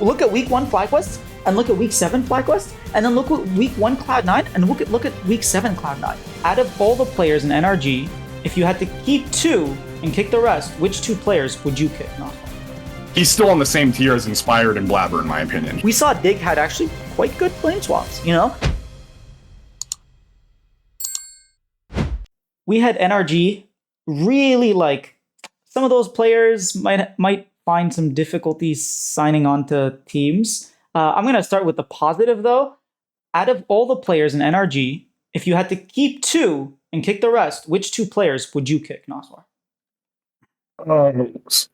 look at week 1 FlyQuest and look at week 7 FlyQuest, and then look at week 1 Cloud9 and look at week 7 Cloud9. Out of all the players in NRG, if you had to keep 2 and kick the rest, which 2 players would you kick? Noxwar? He's still on the same tier as Inspired and Blabber, in my opinion. We saw Dig had actually quite good plane swaps, you know? We had NRG really like some of those players might find some difficulty signing on to teams. I'm going to start with the positive, though. Out of all the players in NRG, if you had to keep 2 and kick the rest, which 2 players would you kick, Noxwar?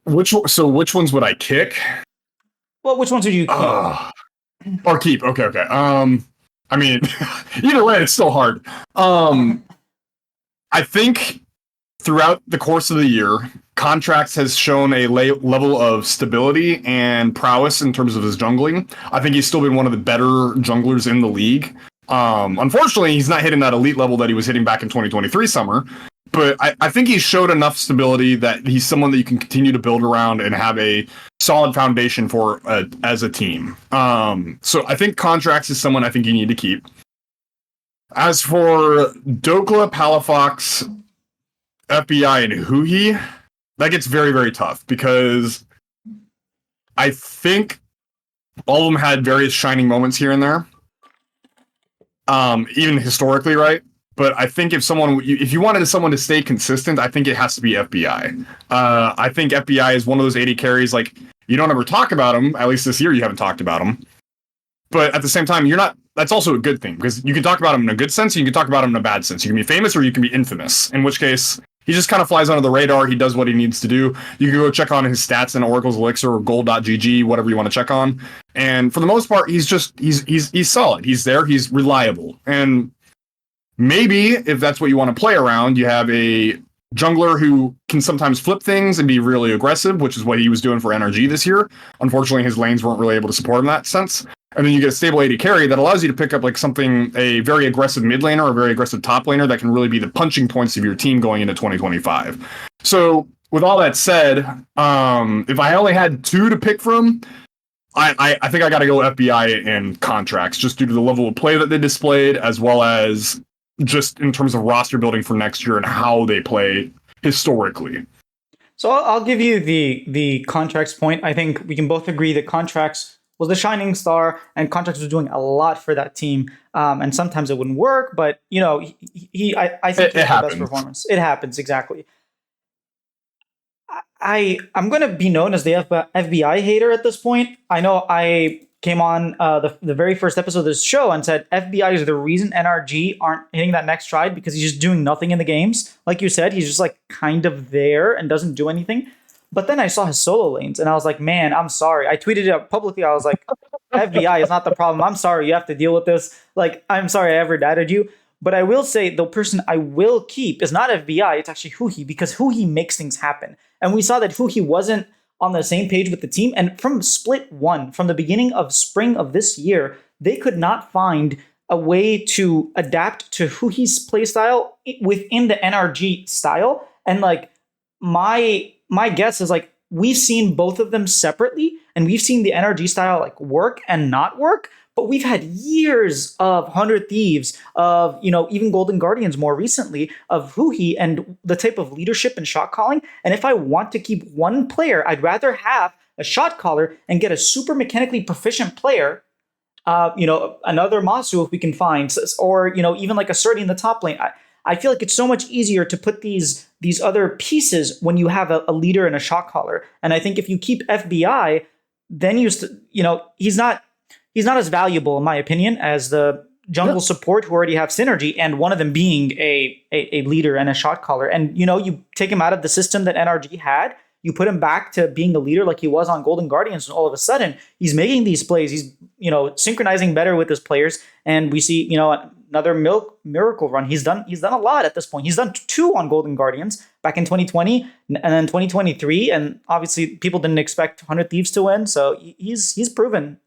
Which ones would I kick? Well, which ones would you keep? Or keep? Okay. I mean, either way, it's still hard. I think throughout the course of the year, Contracts has shown a level of stability and prowess in terms of his jungling. I think he's still been one of the better junglers in the league. Unfortunately, he's not hitting that elite level that he was hitting back in 2023 summer. But I think he showed enough stability that he's someone that you can continue to build around and have a solid foundation for as a team. So I think Contracts is someone I think you need to keep. As for Dhokla, palafox, FBI, and Huhi, that gets very, very tough because I think all of them had various shining moments here and there, even historically, right? But I think if you wanted someone to stay consistent, I think it has to be FBI. I think FBI is one of those 80 carries, like, you don't ever talk about them, at least this year you haven't talked about them. But at the same time, that's also a good thing, because you can talk about him in a good sense, and you can talk about him in a bad sense. You can be famous or you can be infamous, in which case he just kind of flies under the radar. He does what he needs to do. You can go check on his stats in Oracle's Elixir or gold.gg, whatever you want to check on. And for the most part, he's solid. He's there. He's reliable. And maybe if that's what you want to play around, you have a jungler who can sometimes flip things and be really aggressive, which is what he was doing for NRG this year. Unfortunately, his lanes weren't really able to support him in that sense. And then you get a stable AD carry that allows you to pick up like a very aggressive mid laner or a very aggressive top laner that can really be the punching points of your team going into 2025. So with all that said, if I only had 2 to pick from, I think I got to go FBI and Contracts, just due to the level of play that they displayed, as well as just in terms of roster building for next year and how they play historically. So I'll give you the Contracts point. I think we can both agree that Contracts was the shining star, and Contracts was doing a lot for that team. And sometimes it wouldn't work, but I think he had the best performance. It happens, exactly. I'm going to be known as the FBI hater at this point. I know I came on the very first episode of this show and said FBI is the reason NRG aren't hitting that next stride, because he's just doing nothing in the games. Like you said, he's just like kind of there and doesn't do anything. But then I saw his solo lanes and I was like, man, I'm sorry. I tweeted it out publicly. I was like, FBI is not the problem. I'm sorry you have to deal with this. Like, I'm sorry I ever doubted you. But I will say the person I will keep is not FBI. It's actually Huhi, because Huhi makes things happen. And we saw that Huhi wasn't on the same page with the team. And from split 1, from the beginning of spring of this year, they could not find a way to adapt to Huhi's playstyle within the NRG style. And like my guess is like we've seen both of them separately, and we've seen the NRG style like work and not work. But we've had years of 100 Thieves, of, even Golden Guardians more recently, of Huhi and the type of leadership and shot calling. And if I want to keep one player, I'd rather have a shot caller and get a super mechanically proficient player, another Masu if we can find, or, even like a Surdy in the top lane. I feel like it's so much easier to put these other pieces when you have a leader and a shot caller. And I think if you keep FBI, then he's not as valuable, in my opinion, as the jungle support who already have synergy, and one of them being a leader and a shot caller. And, you take him out of the system that NRG had, you put him back to being a leader like he was on Golden Guardians, and all of a sudden he's making these plays. He's, synchronizing better with his players. And we see, another miracle run. He's done a lot at this point. He's done 2 on Golden Guardians back in 2020 and then 2023. And obviously people didn't expect 100 Thieves to win. So he's proven.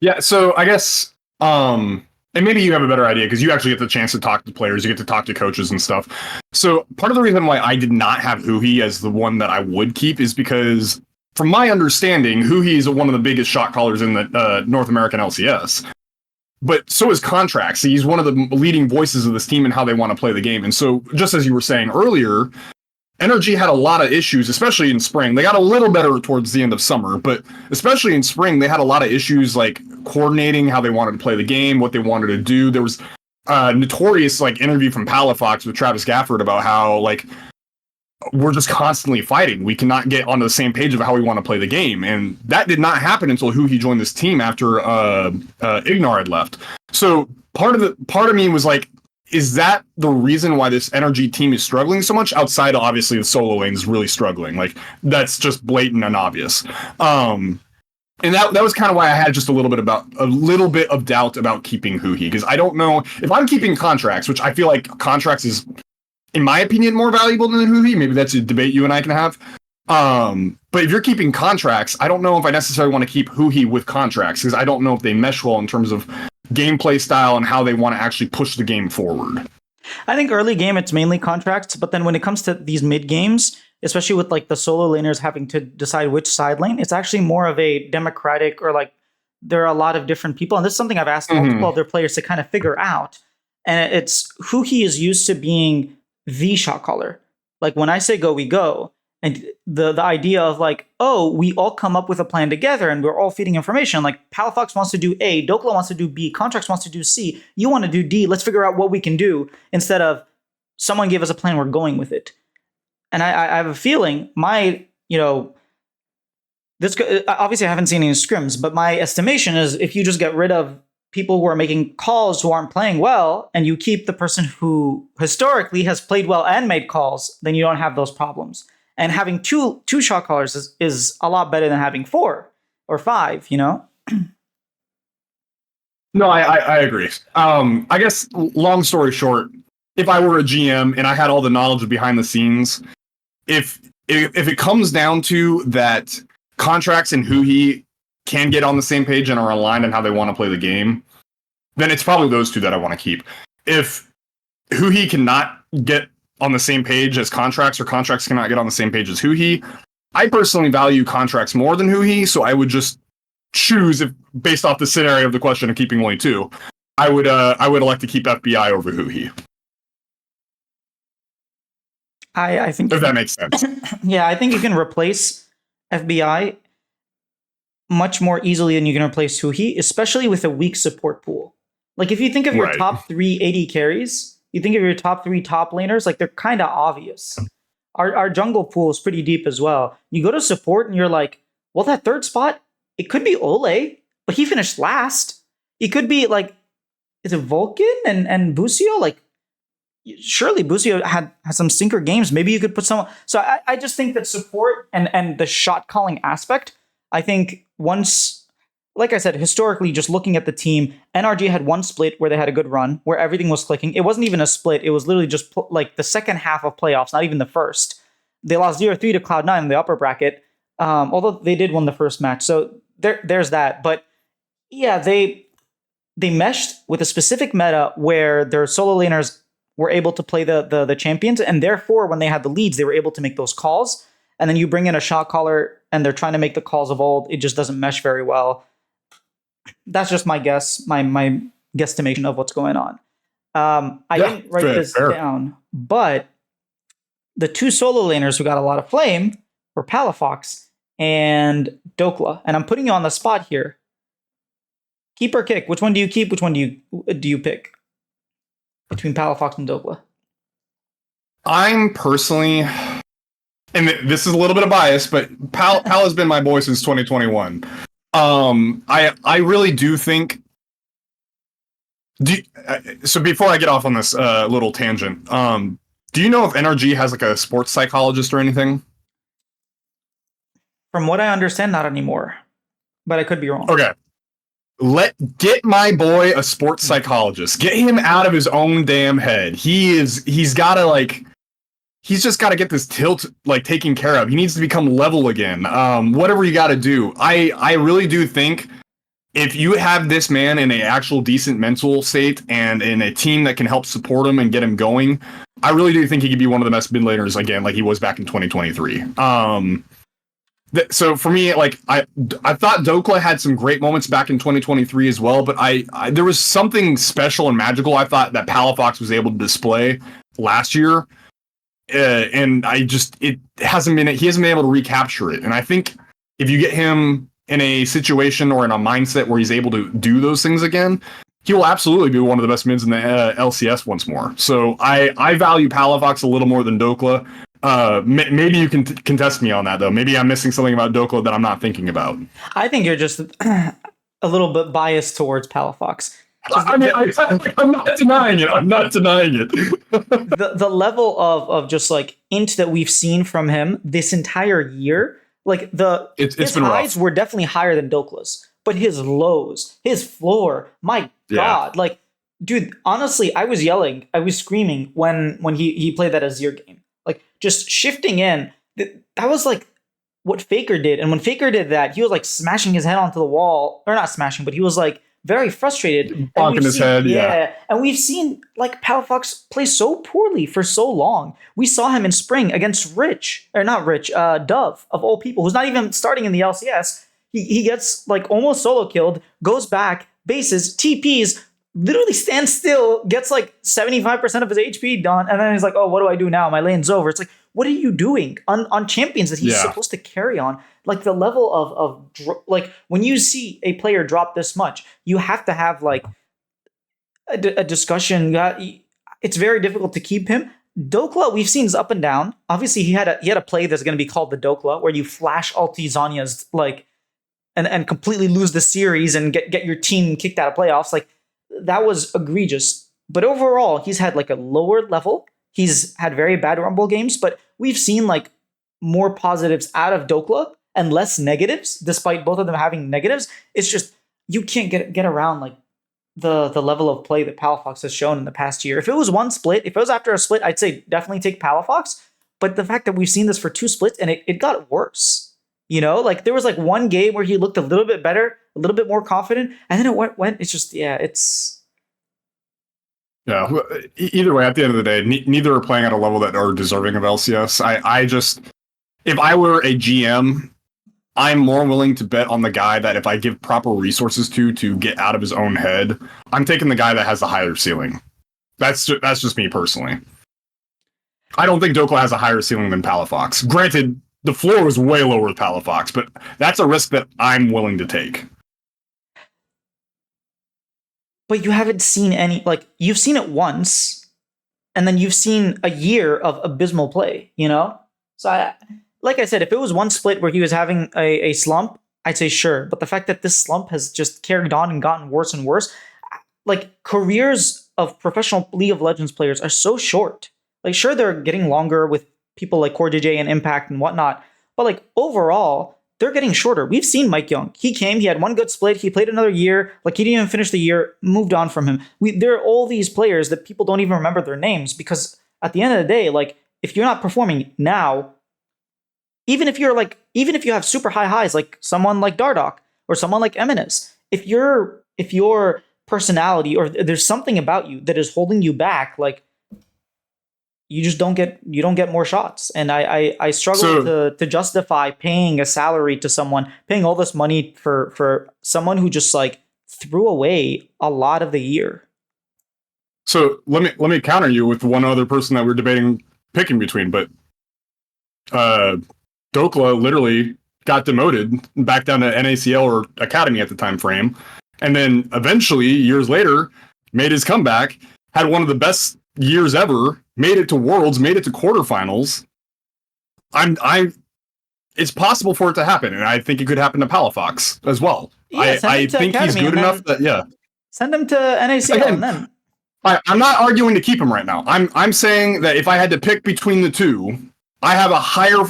Yeah, so I guess, and maybe you have a better idea because you actually get the chance to talk to players, you get to talk to coaches and stuff. So part of the reason why I did not have Huhi as the one that I would keep is because from my understanding, Huhi is one of the biggest shot callers in the North American LCS. But so is Contracts. He's one of the leading voices of this team and how they want to play the game. And so, just as you were saying earlier, NRG had a lot of issues, especially in spring. They got a little better towards the end of summer, but especially in spring, they had a lot of issues like coordinating how they wanted to play the game, what they wanted to do. There was a notorious like interview from Palafox with Travis Gafford about how like we're just constantly fighting. We cannot get onto the same page of how we want to play the game, and that did not happen until Huhi joined this team after Ignar had left. So part of me was like, is that the reason why this NRG team is struggling so much? Outside of obviously the solo lane is really struggling. Like that's just blatant and obvious. And that was kind of why I had just a little bit of doubt about keeping Huhi, because I don't know if I'm keeping Contracts, which I feel like Contracts is, in my opinion, more valuable than Huhi. Maybe that's a debate you and I can have. But if you're keeping Contracts, I don't know if I necessarily want to keep Huhi with Contracts, because I don't know if they mesh well in terms of gameplay style and how they want to actually push the game forward. I think early game it's mainly Contracts, but then when it comes to these mid games, especially with like the solo laners having to decide which side lane, it's actually more of a democratic, or like there are a lot of different people, and this is something I've asked multiple other players to kind of figure out. And it's Huhi is used to being the shot caller. Like when I say go, we go. And the idea of like, oh, we all come up with a plan together and we're all feeding information. Like Palafox wants to do A, Dhokla wants to do B, Contracts wants to do C, you want to do D, let's figure out what we can do, instead of someone gave us a plan, we're going with it. And I have a feeling this obviously I haven't seen any scrims, but my estimation is if you just get rid of people who are making calls who aren't playing well, and you keep the person who historically has played well and made calls, then you don't have those problems. And having two shot callers is a lot better than having 4 or 5, you know? No, I agree. I guess long story short, if I were a GM and I had all the knowledge behind the scenes, if it comes down to that Contracts and Huhi can get on the same page and are aligned on how they want to play the game, then it's probably those two that I want to keep. If Huhi cannot get on the same page as Contracts, or Contracts cannot get on the same page as Huhi, I personally value Contracts more than Huhi, so I would just choose, if based off the scenario of the question of keeping only 2, I would elect to keep FBI over Huhi. I think if that makes sense. Yeah, I think you can replace FBI much more easily than you can replace Huhi, especially with a weak support pool. Like if you think of your top 3 AD carries, you think of your top 3 top laners, like they're kind of obvious. Our jungle pool is pretty deep as well. You go to support and you're like, well, that third spot, it could be Ole, but he finished last. It could be like, is it Vulcan and Busio? Like, surely Busio had some stinker games. Maybe you could put someone. So I just think that support and the shot calling aspect, I think once, like I said, historically, just looking at the team, NRG had one split where they had a good run, where everything was clicking. It wasn't even a split. It was literally just like the second half of playoffs, not even the first. They lost 0-3 to Cloud9 in the upper bracket, although they did win the first match. So there's that. But yeah, they meshed with a specific meta where their solo laners were able to play the champions, and therefore when they had the leads, they were able to make those calls. And then you bring in a shot caller and they're trying to make the calls of old. It just doesn't mesh very well. That's just my guess, my guesstimation of what's going on. I didn't write this down, but the 2 solo laners who got a lot of flame were Palafox and Dhokla. And I'm putting you on the spot here. Keep or kick? Which one do you keep? Which one do you pick between Palafox and Dhokla? I'm personally, and this is a little bit of bias, but Pal has been my boy since 2021. I really do think. So before I get off on this little tangent, do you know if NRG has like a sports psychologist or anything? From what I understand, not anymore, but I could be wrong. Okay, get my boy a sports psychologist. Get him out of his own damn head. He's just got to get this tilt like taken care of. He needs to become level again. Whatever you got to do. I really do think if you have this man in an actual decent mental state and in a team that can help support him and get him going, I really do think he could be one of the best mid laners again, like he was back in 2023. So for me, like I thought Dhokla had some great moments back in 2023 as well, but I there was something special and magical I thought that palafox was able to display last year, and he hasn't been able to recapture it. And I think if you get him in a situation or in a mindset where he's able to do those things again, he will absolutely be one of the best mids in the LCS once more. So I value palafox a little more than Dhokla. Maybe you can contest me on that, though. Maybe I'm missing something about Dhokla that I'm not thinking about. I think you're just a little bit biased towards palafox. I'm not denying it. I'm not denying it. the level of just like int that we've seen from him this entire year, like his highs were definitely higher than Dokla's, but his lows, his floor, my God, like, dude, honestly, I was yelling, I was screaming when he played that Azir game. Like, just shifting in, that was like what Faker did. And when Faker did that, he was like smashing his head onto the wall. Or not smashing, but he was like very frustrated. Bonking his head, yeah. And we've seen like palafox play so poorly for so long. We saw him in spring against Dove, of all people, who's not even starting in the LCS. He gets like almost solo killed, goes back, bases, TPs, literally stands still, gets like 75% of his HP done, and then he's like, oh, what do I do now? My lane's over. It's like, what are you doing on champions that he's supposed to carry on? Like, the level of like, when you see a player drop this much, you have to have like a discussion. It's very difficult to keep him. Dhokla, we've seen is up and down. Obviously, he had a play that's going to be called the Dhokla, where you flash ulti Zanya's like and completely lose the series and get your team kicked out of playoffs. Like, that was egregious. But overall, he's had like a lower level. He's had very bad Rumble games, but we've seen like more positives out of Dhokla and less negatives, despite both of them having negatives. It's just, you can't get around like the level of play that palafox has shown in the past year. If it was one split, if it was after a split, I'd say definitely take palafox. But the fact that we've seen this for 2 splits and it got worse. You know, like there was like one game where he looked a little bit better, a little bit more confident, and then it went. It's just, it's. Yeah. Either way, at the end of the day, neither are playing at a level that are deserving of LCS. I just, if I were a GM, I'm more willing to bet on the guy that if I give proper resources to get out of his own head, I'm taking the guy that has the higher ceiling. That's just me personally. I don't think Dhokla has a higher ceiling than palafox. Granted, the floor was way lower with palafox, but that's a risk that I'm willing to take. But you haven't seen any, like, you've seen it once, and then you've seen a year of abysmal play, you know? So, like I said, if it was one split where he was having a slump, I'd say sure. But the fact that this slump has just carried on and gotten worse and worse, like, careers of professional League of Legends players are so short. Like, sure, they're getting longer with people like CoreJJ and Impact and whatnot, but like overall, they're getting shorter. We've seen Mike Young. He came, he had one good split, he played another year, like he didn't even finish the year, moved on from him. There are all these players that people don't even remember their names because at the end of the day, like if you're not performing now, even if you have super high highs, like someone like Dardoch or someone like Eminus, if your personality or there's something about you that is holding you back, like you don't get more shots. And I struggle to justify paying a salary to someone, paying all this money for someone who just like threw away a lot of the year. So let me counter you with one other person that we're debating picking between, but Dhokla literally got demoted back down to NACL or Academy at the time frame, and then eventually years later made his comeback, had one of the best years ever, made it to Worlds, made it to quarterfinals. It's possible for it to happen, and I think it could happen to palafox as well. Yeah, I think he's good enough that send him to NACL. Again, and then I'm not arguing to keep him right now. I'm saying that if I had to pick between the two, I have a higher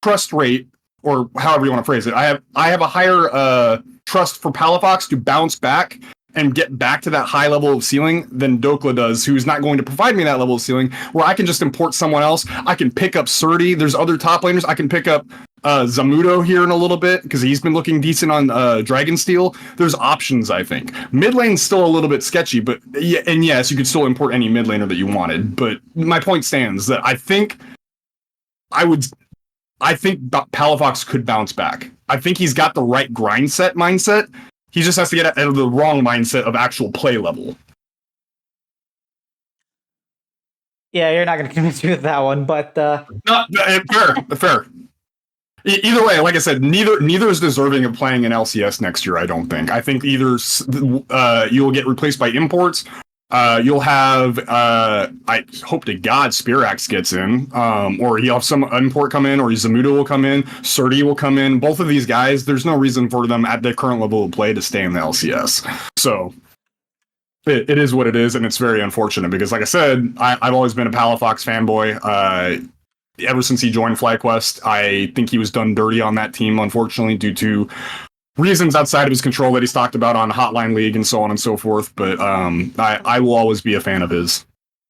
trust rate, or however you want to phrase it. I have a higher trust for palafox to bounce back and get back to that high level of ceiling than Dhokla does, who's not going to provide me that level of ceiling, where I can just import someone else. I can pick up Surdy. There's other top laners. I can pick up Zamudo here in a little bit, because he's been looking decent on Dragonsteel. There's options, I think. Mid lane's still a little bit sketchy, but yes, you could still import any mid laner that you wanted. But my point stands that I think I think Palafox could bounce back. I think he's got the right grind set mindset. He just has to get out of the wrong mindset of actual play level. Yeah, you're not going to convince me with that one, but No, fair. Either way, like I said, neither is deserving of playing in LCS next year. I don't think. I think either you'll get replaced by imports. You'll have. I hope to God Spirax gets in, or he'll have some import come in, or Zamuda will come in, Surdy will come in. Both of these guys, there's no reason for them at their current level of play to stay in the LCS. So it is what it is, and it's very unfortunate because, like I said, I've always been a Palafox fanboy. Ever since he joined FlyQuest, I think he was done dirty on that team, unfortunately, due to reasons outside of his control that he's talked about on Hotline League and so on and so forth. But I will always be a fan of his.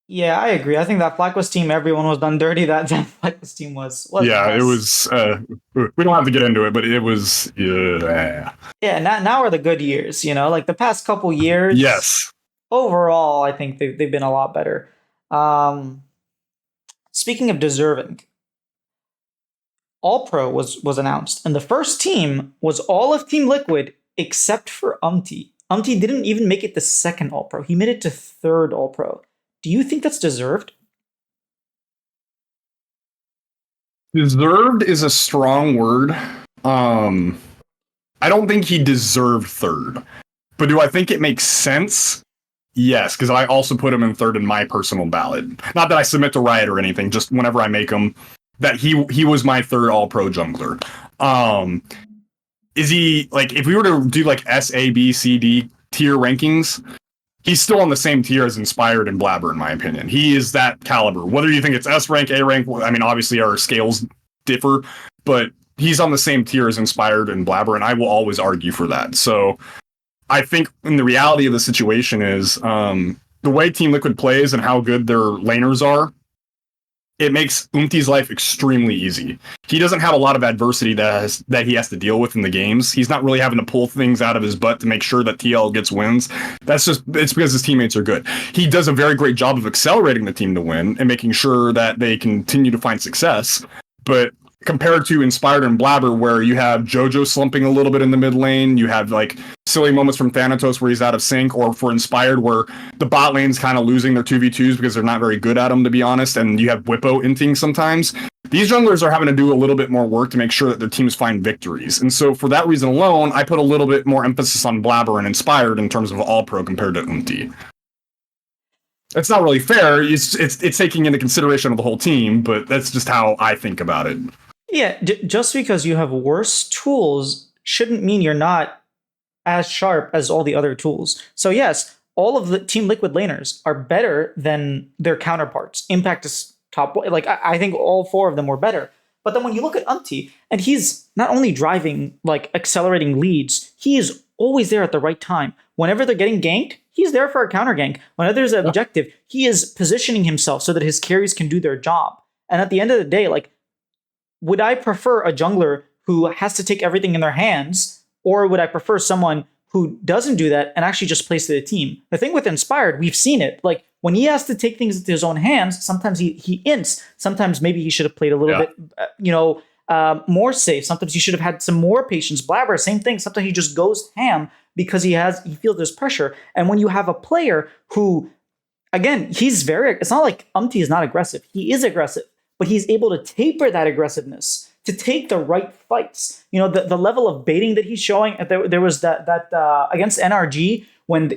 yeah, I agree. I think that FlyQuest team, everyone was done dirty. That FlyQuest team was yeah, it was. We don't have to get into it, but it was. Yeah, now are the good years. Like the past couple years. Yes. Overall, I think they've been a lot better. Speaking of deserving, All Pro was announced, and the first team was all of Team Liquid except for Umti. Umti didn't even make it the second All Pro. He made it to third All Pro. Do you think that's deserved? Deserved is a strong word. I don't think he deserved third, but do I think it makes sense? Yes, because I also put him in third in my personal ballot. Not that I submit to Riot or anything, just whenever I make him, that he was my third All-Pro jungler. Is he, like, if we were to do, like, S, A, B, C, D tier rankings, he's still on the same tier as Inspired and Blabber, in my opinion. He is that caliber. Whether you think it's S rank, A rank, I mean, obviously our scales differ, but he's on the same tier as Inspired and Blabber, and I will always argue for that. So I think in the reality of the situation is the way Team Liquid plays and how good their laners are, it makes Umti's life extremely easy. He doesn't have a lot of adversity that he has to deal with in the games. He's not really having to pull things out of his butt to make sure that TL gets wins. It's because his teammates are good. He does a very great job of accelerating the team to win and making sure that they continue to find success. But compared to Inspired and Blabber, where you have JoJo slumping a little bit in the mid lane, you have like silly moments from Thanatos where he's out of sync, or for Inspired where the bot lane's kind of losing their 2v2s because they're not very good at them, to be honest, and you have Whippo inting sometimes. These junglers are having to do a little bit more work to make sure that their teams find victories. And so for that reason alone, I put a little bit more emphasis on Blabber and Inspired in terms of All-Pro compared to Umti. It's not really fair. It's taking into consideration of the whole team, but that's just how I think about it. Yeah, just because you have worse tools shouldn't mean you're not as sharp as all the other tools. So yes, all of the Team Liquid laners are better than their counterparts. Impact is top. Like I think all four of them were better. But then when you look at Umti, and he's not only driving, like accelerating leads, he is always there at the right time. Whenever they're getting ganked, he's there for a counter gank. Whenever there's an objective, he is positioning himself so that his carries can do their job. And at the end of the day, like, would I prefer a jungler who has to take everything in their hands, or would I prefer someone who doesn't do that and actually just plays to the team? The thing with Inspired, we've seen it. Like when he has to take things into his own hands, sometimes he ints. Sometimes maybe he should have played a little bit, more safe. Sometimes he should have had some more patience. Blabber, same thing. Sometimes he just goes ham because he feels there's pressure. And when you have a player who, again, it's not like Umti is not aggressive. He is aggressive. But he's able to taper that aggressiveness to take the right fights. You know, the level of baiting that he's showing. There was that against NRG when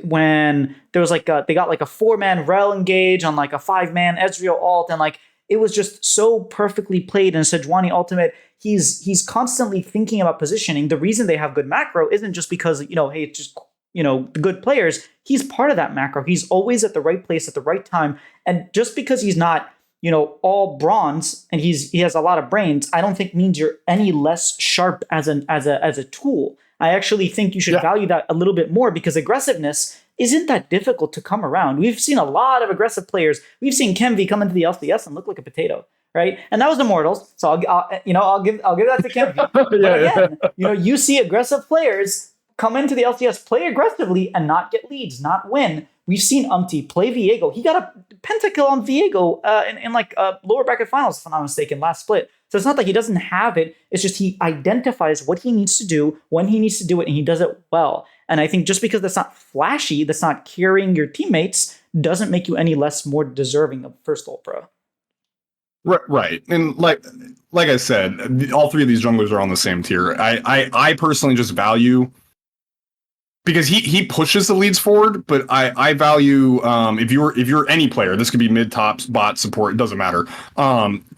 there was like they got like a 4-man Rel engage on like a 5-man Ezreal ult, and like it was just so perfectly played in Sejuani Ultimate. He's constantly thinking about positioning. The reason they have good macro isn't just because hey, it's just good players. He's part of that macro. He's always at the right place at the right time, and just because he's not all bronze and he has a lot of brains, I don't think means you're any less sharp as a tool. I actually think you should value that a little bit more, because aggressiveness isn't that difficult to come around. We've seen a lot of aggressive players. We've seen Kemvi come into the LCS and look like a potato, right? And that was Immortals, so I'll give that to Kemvi. But again, you see aggressive players come into the LCS, play aggressively, and not get leads, not win. We've seen Umti play Viego. He got a pentakill on Viego in like lower bracket finals, if I'm not mistaken, last split. So it's not like he doesn't have it. It's just he identifies what he needs to do, when he needs to do it, and he does it well. And I think just because that's not flashy, that's not carrying your teammates, doesn't make you any less more deserving of first all pro. Right, and like I said, all three of these junglers are on the same tier. I personally just value, because he pushes the leads forward, but I value, if you're any player, this could be mid, tops, bot, support, it doesn't matter.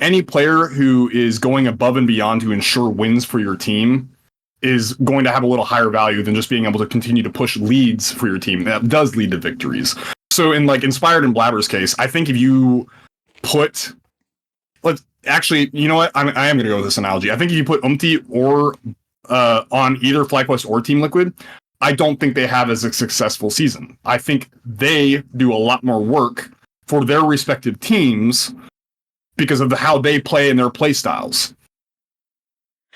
Any player who is going above and beyond to ensure wins for your team is going to have a little higher value than just being able to continue to push leads for your team. That does lead to victories. So in like Inspired and Blabber's case, I think if you put, let's actually, you know what? I am going to go with this analogy. I think if you put Umti or on either FlyQuest or Team Liquid, I don't think they have as a successful season. I think they do a lot more work for their respective teams because of how they play and their play styles.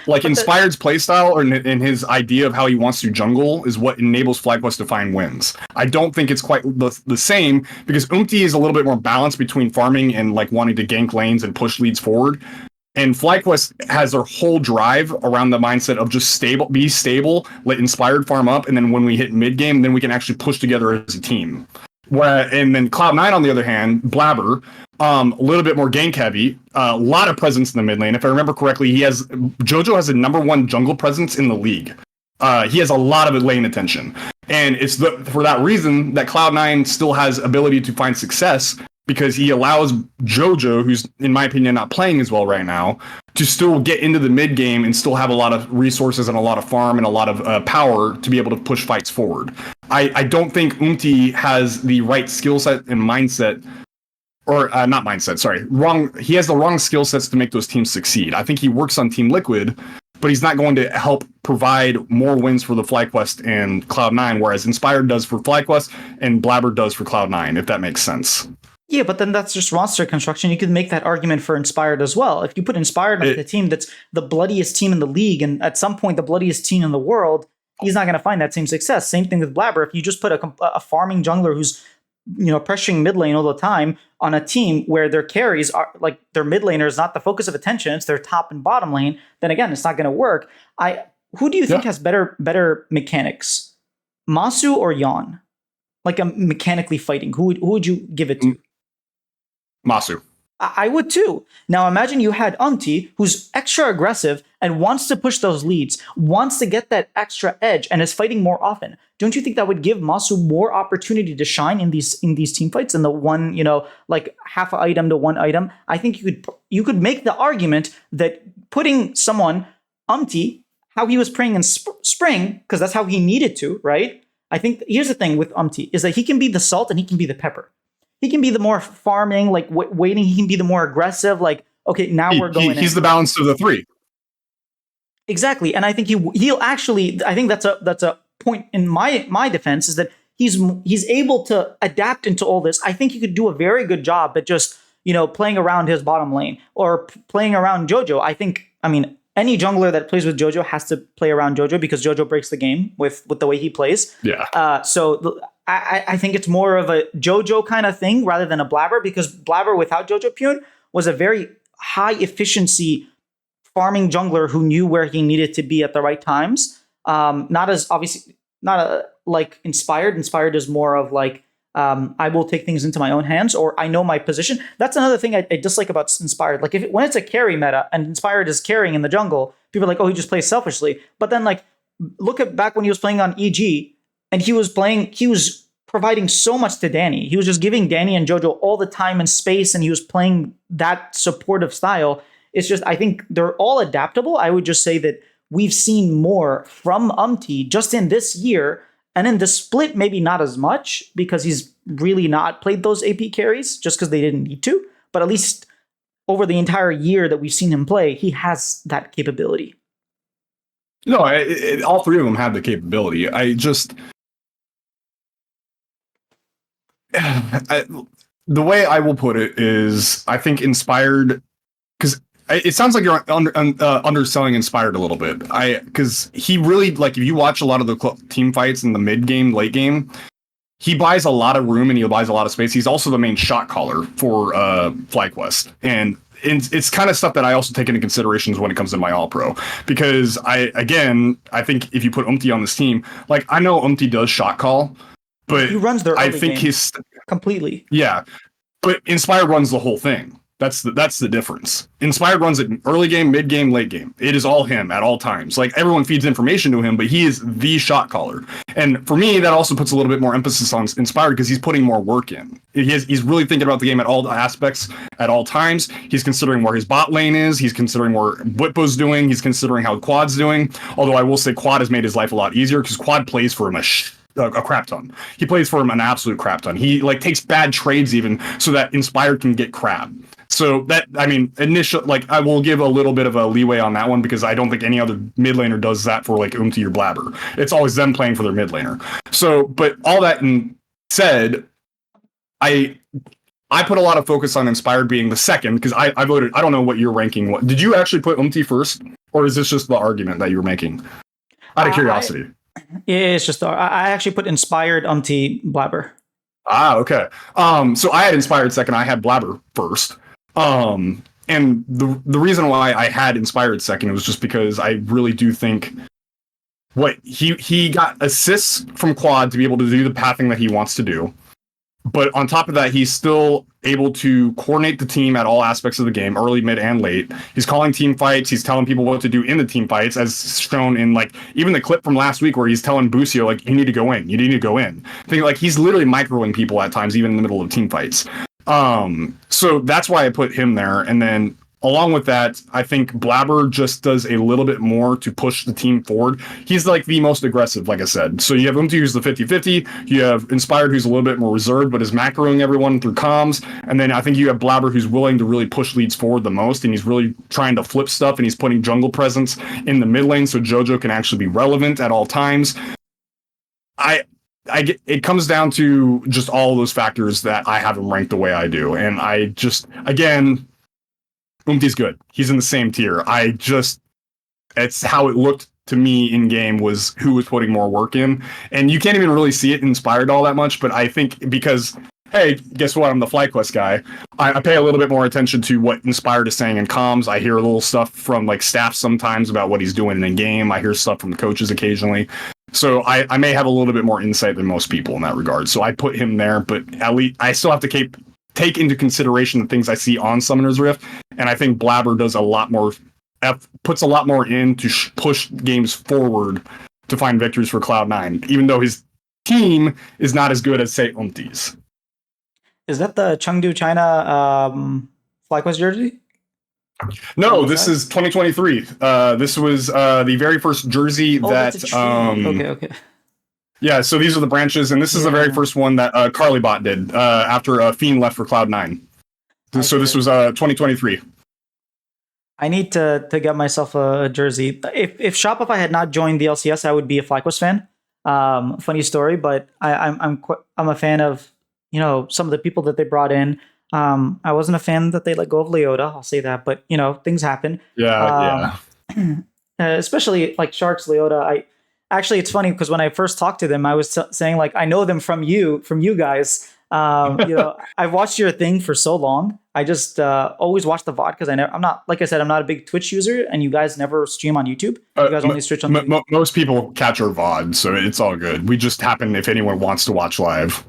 Like Inspired's playstyle and his idea of how he wants to jungle is what enables FlyQuest to find wins. I don't think it's quite the same because Umti is a little bit more balanced between farming and like wanting to gank lanes and push leads forward. And FlyQuest has their whole drive around the mindset of just be stable, let Inspired farm up, and then when we hit mid game, then we can actually push together as a team. And then Cloud9, on the other hand, Blabber, a little bit more gank heavy, a lot of presence in the mid lane. If I remember correctly, Jojo has the #1 jungle presence in the league. He has a lot of lane attention. And it's for that reason that Cloud9 still has ability to find success, because he allows Jojo, who's in my opinion not playing as well right now, to still get into the mid game and still have a lot of resources and a lot of farm and a lot of power to be able to push fights forward. I don't think Umti has the right skill set and mindset, or not mindset, sorry, wrong. He has the wrong skill sets to make those teams succeed. I think he works on Team Liquid, but he's not going to help provide more wins for the FlyQuest and Cloud9, whereas Inspired does for FlyQuest and Blabber does for Cloud9, if that makes sense. Yeah, but then that's just roster construction. You could make that argument for Inspired as well. If you put Inspired on the team that's the bloodiest team in the league, and at some point the bloodiest team in the world, he's not going to find that same success. Same thing with Blabber. If you just put a farming jungler who's pressuring mid lane all the time on a team where their carries are like their mid laner is not the focus of attention, it's their top and bottom lane, then again, it's not going to work. Who do you think has better mechanics, Masu or Yon? Like a mechanically fighting, who would you give it to? Masu. I would too. Now imagine you had Umti, who's extra aggressive and wants to push those leads, wants to get that extra edge, and is fighting more often. Don't you think that would give Masu more opportunity to shine in these team fights than the one, like half an item to one item? I think you could make the argument that putting someone, Umti, how he was playing in spring, because that's how he needed to, right? I think here's the thing with Umti is that he can be the salt and he can be the pepper. He can be the more farming, like waiting. He can be the more aggressive, like, okay, now we're going. He's the balance of the three. Exactly, and I think he'll actually. I think that's a point in my defense is that he's able to adapt into all this. I think he could do a very good job at just playing around his bottom lane or playing around Jojo. I mean, any jungler that plays with Jojo has to play around Jojo because Jojo breaks the game with the way he plays. Yeah. So I think it's more of a Jojo kind of thing rather than a Blabber, because Blabber without Jojo Pune was a very high efficiency farming jungler who knew where he needed to be at the right times. Not as obviously like Inspired. Inspired is more of like I will take things into my own hands, or I know my position. That's another thing I dislike about Inspired. Like when it's a carry meta and Inspired is carrying in the jungle, people are like, oh, he just plays selfishly. But then like look at back when he was playing on EG. And he was providing so much to Danny. He was just giving Danny and Jojo all the time and space, and he was playing that supportive style. It's just, I think they're all adaptable. I would just say that we've seen more from Umti just in this year, and in the split, maybe not as much, because he's really not played those AP carries, just because they didn't need to. But at least over the entire year that we've seen him play, he has that capability. No, all three of them have the capability. The way I will put it is, I think Inspired, because it sounds like you're underselling Inspired a little bit. Because he really, like, if you watch a lot of the team fights in the mid game, late game, he buys a lot of room and he buys a lot of space. He's also the main shot caller for FlyQuest, and it's kind of stuff that I also take into considerations when it comes to my all pro, because I think if you put Umti on this team, like I know Umti does shot call, but He runs their I early think game his completely. yeah, but Inspired runs the whole thing. That's the difference. Inspired runs it early game, mid game, late game. It is all him at all times. Like everyone feeds information to him, but he is the shot caller. And for me, that also puts a little bit more emphasis on Inspired because he's putting more work in. He's really thinking about the game at all aspects at all times. He's considering where his bot lane is. He's considering where Blitbo's doing. He's considering how Quad's doing. Although I will say Quad has made his life a lot easier because Quad plays for him a crap ton. He plays for him an absolute crap ton. He like takes bad trades even so that Inspired can get crap. So that, I mean, initial, like I will give a little bit of a leeway on that one because I don't think any other mid laner does that for like Umti or Blabber. It's always them playing for their mid laner. So, but all that said, I put a lot of focus on Inspired being the second because I voted. I don't know what your ranking was. Did you actually put Umti first, or is this just the argument that you were making? Out of curiosity. It's just I actually put Inspired, Umti, Blabber. Ah, okay. So I had Inspired second. I had Blabber first. And the reason why I had Inspired second was just because I really do think what he got assists from Quad to be able to do the pathing that he wants to do. But on top of that, he's still able to coordinate the team at all aspects of the game, early, mid, and late. He's calling team fights. He's telling people what to do in the team fights, as shown in like even the clip from last week where he's telling Busio like, "You need to go in. You need to go in." I think like he's literally microing people at times, even in the middle of team fights. So that's why I put him there, and then along with that, I think Blabber just does a little bit more to push the team forward. He's like the most aggressive, like I said. So you have Umti who's the 50-50, you have Inspired who's a little bit more reserved but is macroing everyone through comms, and then I think you have Blabber who's willing to really push leads forward the most, and he's really trying to flip stuff, and he's putting jungle presence in the mid lane so JoJo can actually be relevant at all times. It comes down to just all of those factors that I have him ranked the way I do, and I just, again, Umti's good. He's in the same tier. It's how it looked to me in game was who was putting more work in. And you can't even really see it Inspired all that much, but I think because, hey, guess what? I'm the FlyQuest guy. I pay a little bit more attention to what Inspired is saying in comms. I hear a little stuff from like staff sometimes about what he's doing in game. I hear stuff from the coaches occasionally. So I may have a little bit more insight than most people in that regard. So I put him there, but at least I still have to take into consideration the things I see on Summoner's Rift, and I think Blabber does puts a lot more in to push games forward to find victories for Cloud9, even though his team is not as good as, say, Umti's. Is that the Chengdu, China FlyQuest jersey? No, this is 2023. This was the very first jersey that... Okay. Yeah, so these are the branches, and this is the very first one that Carlybot did after Fiend left for Cloud9. So this was 2023. I need to get myself a jersey. If Shopify had not joined the LCS, I would be a FlyQuest fan. Funny story, but I'm a fan of some of the people that they brought in. I wasn't a fan that they let go of Leota. I'll say that, but things happen. Yeah. Especially like Sharks, Leota. Actually, it's funny because when I first talked to them, I was saying like I know them from you guys. I've watched your thing for so long. I just always watch the VOD because I'm not, like I said, I'm not a big Twitch user, and you guys never stream on YouTube. You guys only switch on. Most people catch our VOD, so it's all good. We just happen if anyone wants to watch live.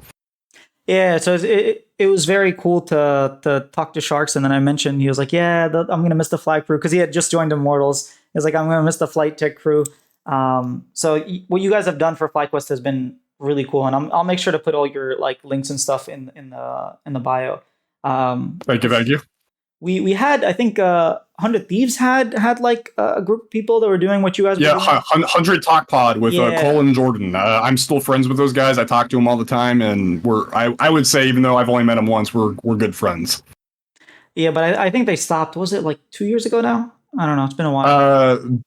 Yeah, so it was very cool to talk to Sharks, and then I mentioned he was like, "Yeah, I'm gonna miss the flag crew," because he had just joined Immortals. He was like, "I'm gonna miss the flight tech crew." So what you guys have done for FlyQuest has been really cool, and I'll make sure to put all your like links and stuff in the bio. Thank you. We had, I think, 100 Thieves had like a group of people that were doing what you guys were doing. 100 Talk Pod with Cole and Jordan. I'm still friends with those guys. I talk to them all the time, and I would say, even though I've only met them once, we're good friends. Yeah, but I think they stopped. Was it like 2 years ago now? I don't know. It's been a while.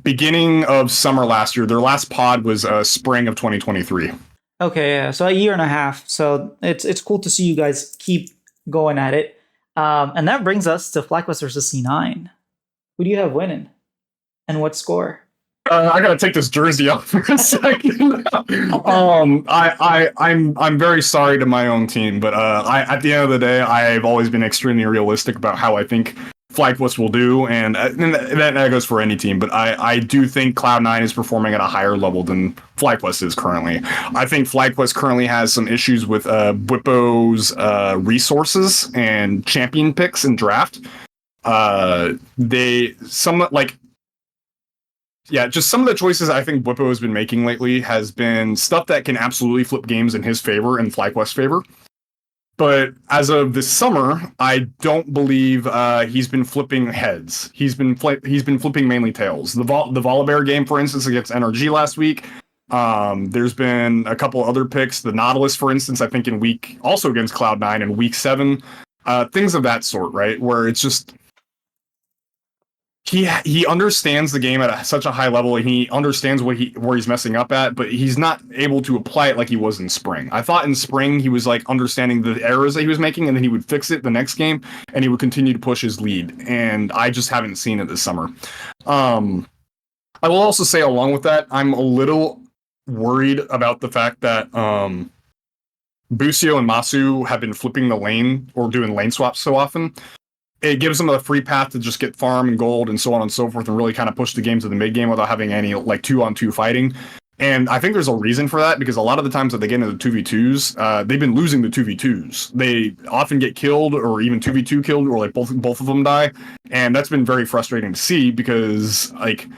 Beginning of summer last year. Their last pod was spring of 2023. Okay, yeah. So a year and a half. So it's cool to see you guys keep going at it. And that brings us to FlyQuest versus C9. Who do you have winning? And what score? I gotta take this jersey off for a second. I'm very sorry to my own team, but at the end of the day, I've always been extremely realistic about how I think FlyQuest will do, and that goes for any team. But I do think Cloud9 is performing at a higher level than FlyQuest is currently. I think FlyQuest currently has some issues with Bwipo's resources and champion picks and draft. Just some of the choices I think Bwipo has been making lately has been stuff that can absolutely flip games in his favor and FlyQuest's favor. But as of this summer, I don't believe he's been flipping heads. He's been flipping mainly tails. The Volibear game, for instance, against NRG last week. There's been a couple other picks. The Nautilus, for instance, I think also against Cloud9 in week 7. Things of that sort, right? Where it's just he understands the game at such a high level, and he understands where he's messing up at, but he's not able to apply it like he was in spring. I thought in spring he was like understanding the errors that he was making, and then he would fix it the next game, and he would continue to push his lead. And I just haven't seen it this summer. I will also say, along with that, I'm a little worried about the fact that Busio and Masu have been flipping the lane or doing lane swaps so often. It gives them a free path to just get farm and gold and so on and so forth, and really kind of push the game to the mid game without having any like 2-on-2 fighting. And I think there's a reason for that, because a lot of the times that they get into the 2v2s, they've been losing the 2v2s. They often get killed or even 2v2 killed, or like both of them die. And that's been very frustrating to see, because like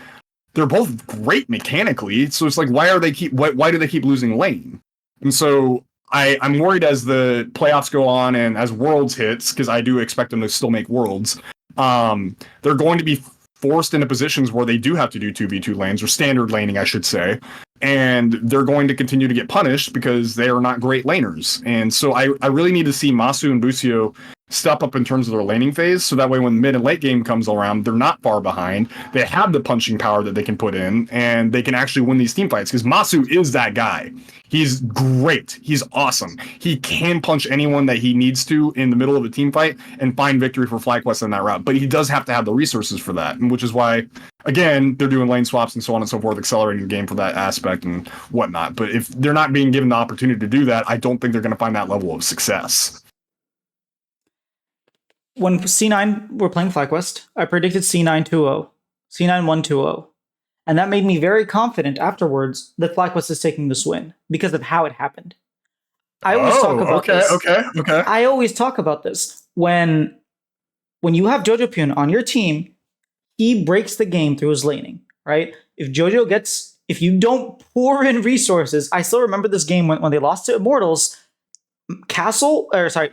they're both great mechanically. So it's like, why do they keep losing lane? And so I'm worried as the playoffs go on and as Worlds hits, because I do expect them to still make Worlds. They're going to be forced into positions where they do have to do 2v2 lanes, or standard laning, I should say. And they're going to continue to get punished because they are not great laners. And so I really need to see Masu and Busio step up in terms of their laning phase, so that way when mid and late game comes around, they're not far behind. They have the punching power that they can put in, and they can actually win these team fights, because Masu is that guy. He's great. He's awesome. He can punch anyone that he needs to in the middle of a team fight and find victory for FlyQuest in that route. But he does have to have the resources for that, and which is why, again, they're doing lane swaps and so on and so forth, accelerating the game for that aspect and whatnot. But if they're not being given the opportunity to do that, I don't think they're going to find that level of success. When C9 were playing FlyQuest, I predicted C9 2-0, C9 1-2-0. And that made me very confident afterwards that FlyQuest is taking this win because of how it happened. I always talk about this. Okay. I always talk about this. When you have Jojo Pyun on your team, he breaks the game through his laning, right? If you don't pour in resources, I still remember this game when they lost to Immortals.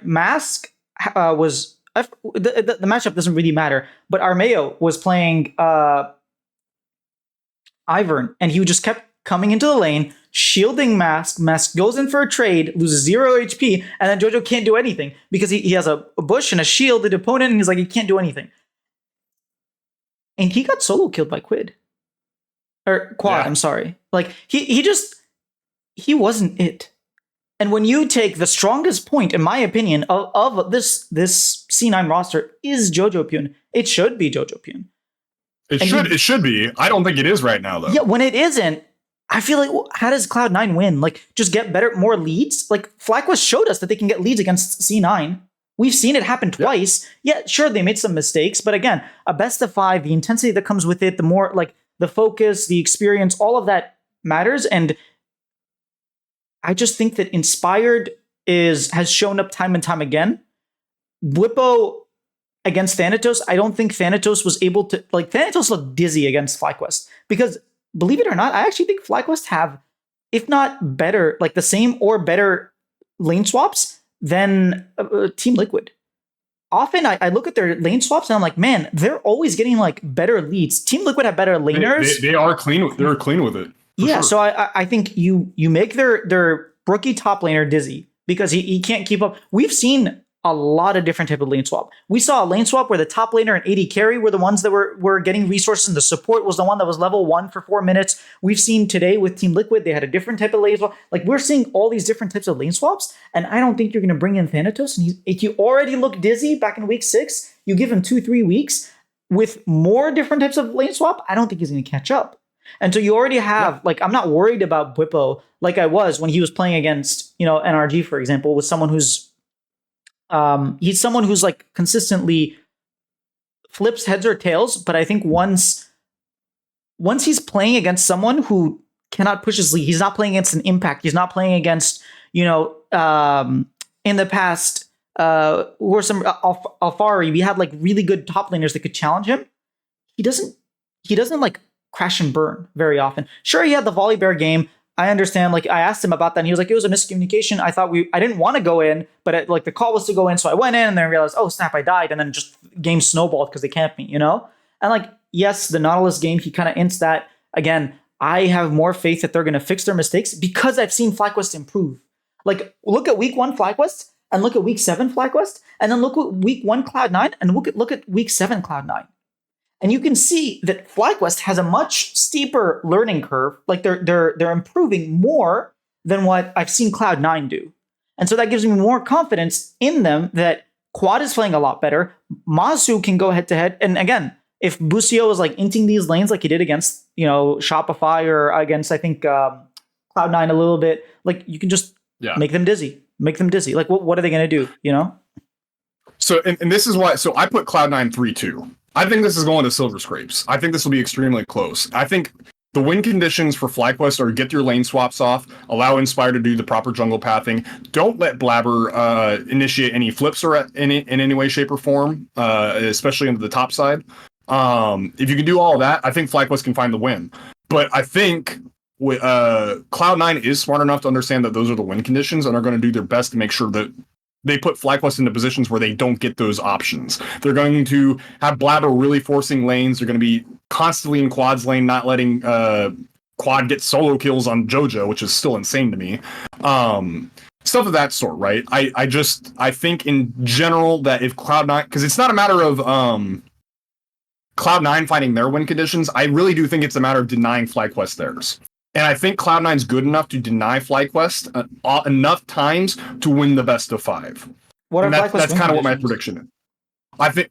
Mask was... The matchup doesn't really matter, but Armeo was playing Ivern, and he just kept coming into the lane, shielding Mask. Mask goes in for a trade, loses 0 HP, and then Jojo can't do anything because he has a bush and a shield, the opponent, and he's like, he can't do anything. And he got solo killed by Quad. Yeah. I'm sorry. Like, he wasn't it. And when you take the strongest point, in my opinion, of this C9 roster is Jojo Pyun, it should be Jojo Pyun. It should be. I don't think it is right now, though. Yeah, when it isn't, I feel like, how does Cloud9 win? Like, just get more leads? Like, FlyQuest showed us that they can get leads against C9. We've seen it happen twice. Yeah, sure, they made some mistakes, but again, a best of 5, the intensity that comes with it, the more, like, the focus, the experience, all of that matters. And I just think that Inspired has shown up time and time again. Bwipo against Thanatos, I don't think Thanatos was able to... Like, Thanatos looked dizzy against FlyQuest. Because, believe it or not, I actually think FlyQuest have, if not better, like the same or better lane swaps than Team Liquid. Often, I look at their lane swaps and I'm like, man, they're always getting like better leads. Team Liquid have better laners. They are clean. They're clean with it. Yeah, sure. so I think you make their rookie top laner dizzy because he can't keep up. We've seen a lot of different type of lane swap. We saw a lane swap where the top laner and AD carry were the ones that were getting resources, and the support was the one that was level 1 for 4 minutes. We've seen today with Team Liquid, they had a different type of lane swap. Like, we're seeing all these different types of lane swaps, and I don't think you're going to bring in Thanatos. And if you already look dizzy back in week 6, you give him 2-3 weeks with more different types of lane swap, I don't think he's going to catch up. And so you already have, like, I'm not worried about Bwipo like I was when he was playing against, NRG, for example, with someone he's someone who's like consistently flips heads or tails. But I think once he's playing against someone who cannot push his lead, he's not playing against an impact. He's not playing against, in the past, or some Alfari, we had like really good top laners that could challenge him. He doesn't like crash and burn very often. Sure, he had the volley bear game. I understand. Like, I asked him about that, and he was like, "It was a miscommunication. I didn't want to go in, but like the call was to go in, so I went in, and then I realized, oh snap, I died, and then just game snowballed because they camped me, And like, yes, the Nautilus game, he kind of hints that again. I have more faith that they're going to fix their mistakes because I've seen FlyQuest improve. Like, look at week 1 FlyQuest, and look at week 7 FlyQuest, and then look at week 1 Cloud9, and look at week 7 Cloud9. And you can see that FlyQuest has a much steeper learning curve. Like, they're improving more than what I've seen Cloud9 do. And so that gives me more confidence in them that Quad is playing a lot better. Masu can go head to head. And again, if Busio is like inting these lanes like he did against, Shopify, or against, I think, Cloud9 a little bit, like, you can just make them dizzy. Like, what are they going to do, So, and this is why, so I put Cloud9 3-2. I think this is going to Silver Scrapes. I think this will be extremely close. I think the win conditions for FlyQuest are get your lane swaps off, allow Inspire to do the proper jungle pathing, don't let Blabber initiate any flips or in any way, shape, or form, especially into the top side. If you can do all of that, I think FlyQuest can find the win. But I think Cloud9 is smart enough to understand that those are the win conditions and are going to do their best to make sure that they put FlyQuest into positions where they don't get those options. They're going to have Blabber really forcing lanes. They're going to be constantly in Quad's lane, not letting Quad get solo kills on JoJo, which is still insane to me. Stuff of that sort, right? I think in general that if Cloud9, because it's not a matter of Cloud9 finding their win conditions, I really do think it's a matter of denying FlyQuest theirs. And I think Cloud9's good enough to deny FlyQuest enough times to win the best of 5. That's kind of what my prediction is. I think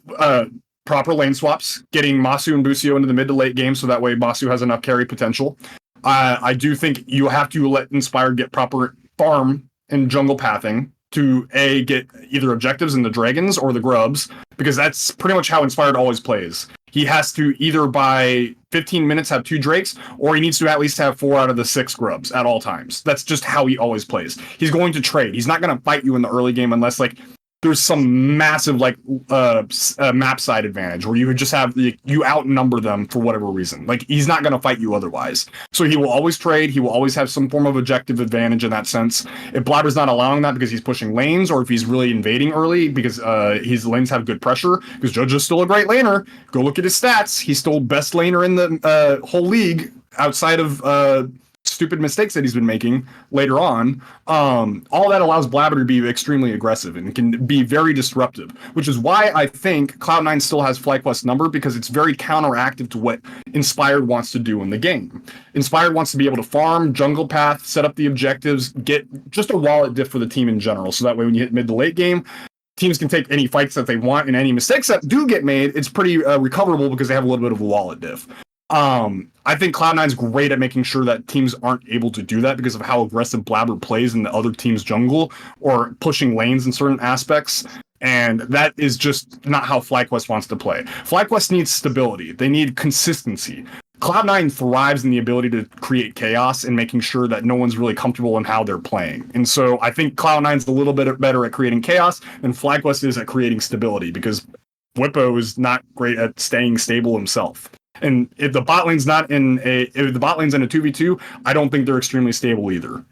proper lane swaps, getting Masu and Busio into the mid to late game, so that way Masu has enough carry potential. I do think you have to let Inspired get proper farm and jungle pathing to get either objectives in the dragons or the grubs, because that's pretty much how Inspired always plays. He has to either by 15 minutes have 2 drakes, or he needs to at least have 4 out of the 6 grubs at all times. That's just how he always plays. He's going to trade. He's not going to fight you in the early game unless like there's some massive like map side advantage where you would just have you outnumber them for whatever reason. Like, he's not going to fight you otherwise. So he will always trade. He will always have some form of objective advantage in that sense. If Blabber's not allowing that because he's pushing lanes, or if he's really invading early because his lanes have good pressure, because JoJo's still a great laner. Go look at his stats. He's still best laner in the whole league outside of stupid mistakes that he's been making later on. All that allows Blabber to be extremely aggressive and can be very disruptive, which is why I think Cloud9 still has FlyQuest's number, because it's very counteractive to what Inspired wants to do in the game. Inspired wants to be able to farm, jungle path, set up the objectives, get just a wallet diff for the team in general, so that way when you hit mid to late game, teams can take any fights that they want, and any mistakes that do get made, it's pretty recoverable because they have a little bit of a wallet diff. I think Cloud9's great at making sure that teams aren't able to do that because of how aggressive Blabber plays in the other team's jungle or pushing lanes in certain aspects. And that is just not how FlyQuest wants to play. FlyQuest needs stability. They need consistency. Cloud9 thrives in the ability to create chaos and making sure that no one's really comfortable in how they're playing. And so I think Cloud9's a little bit better at creating chaos than FlyQuest is at creating stability, because Bwipo is not great at staying stable himself. And if the bot lane's in a 2v2, I don't think they're extremely stable either.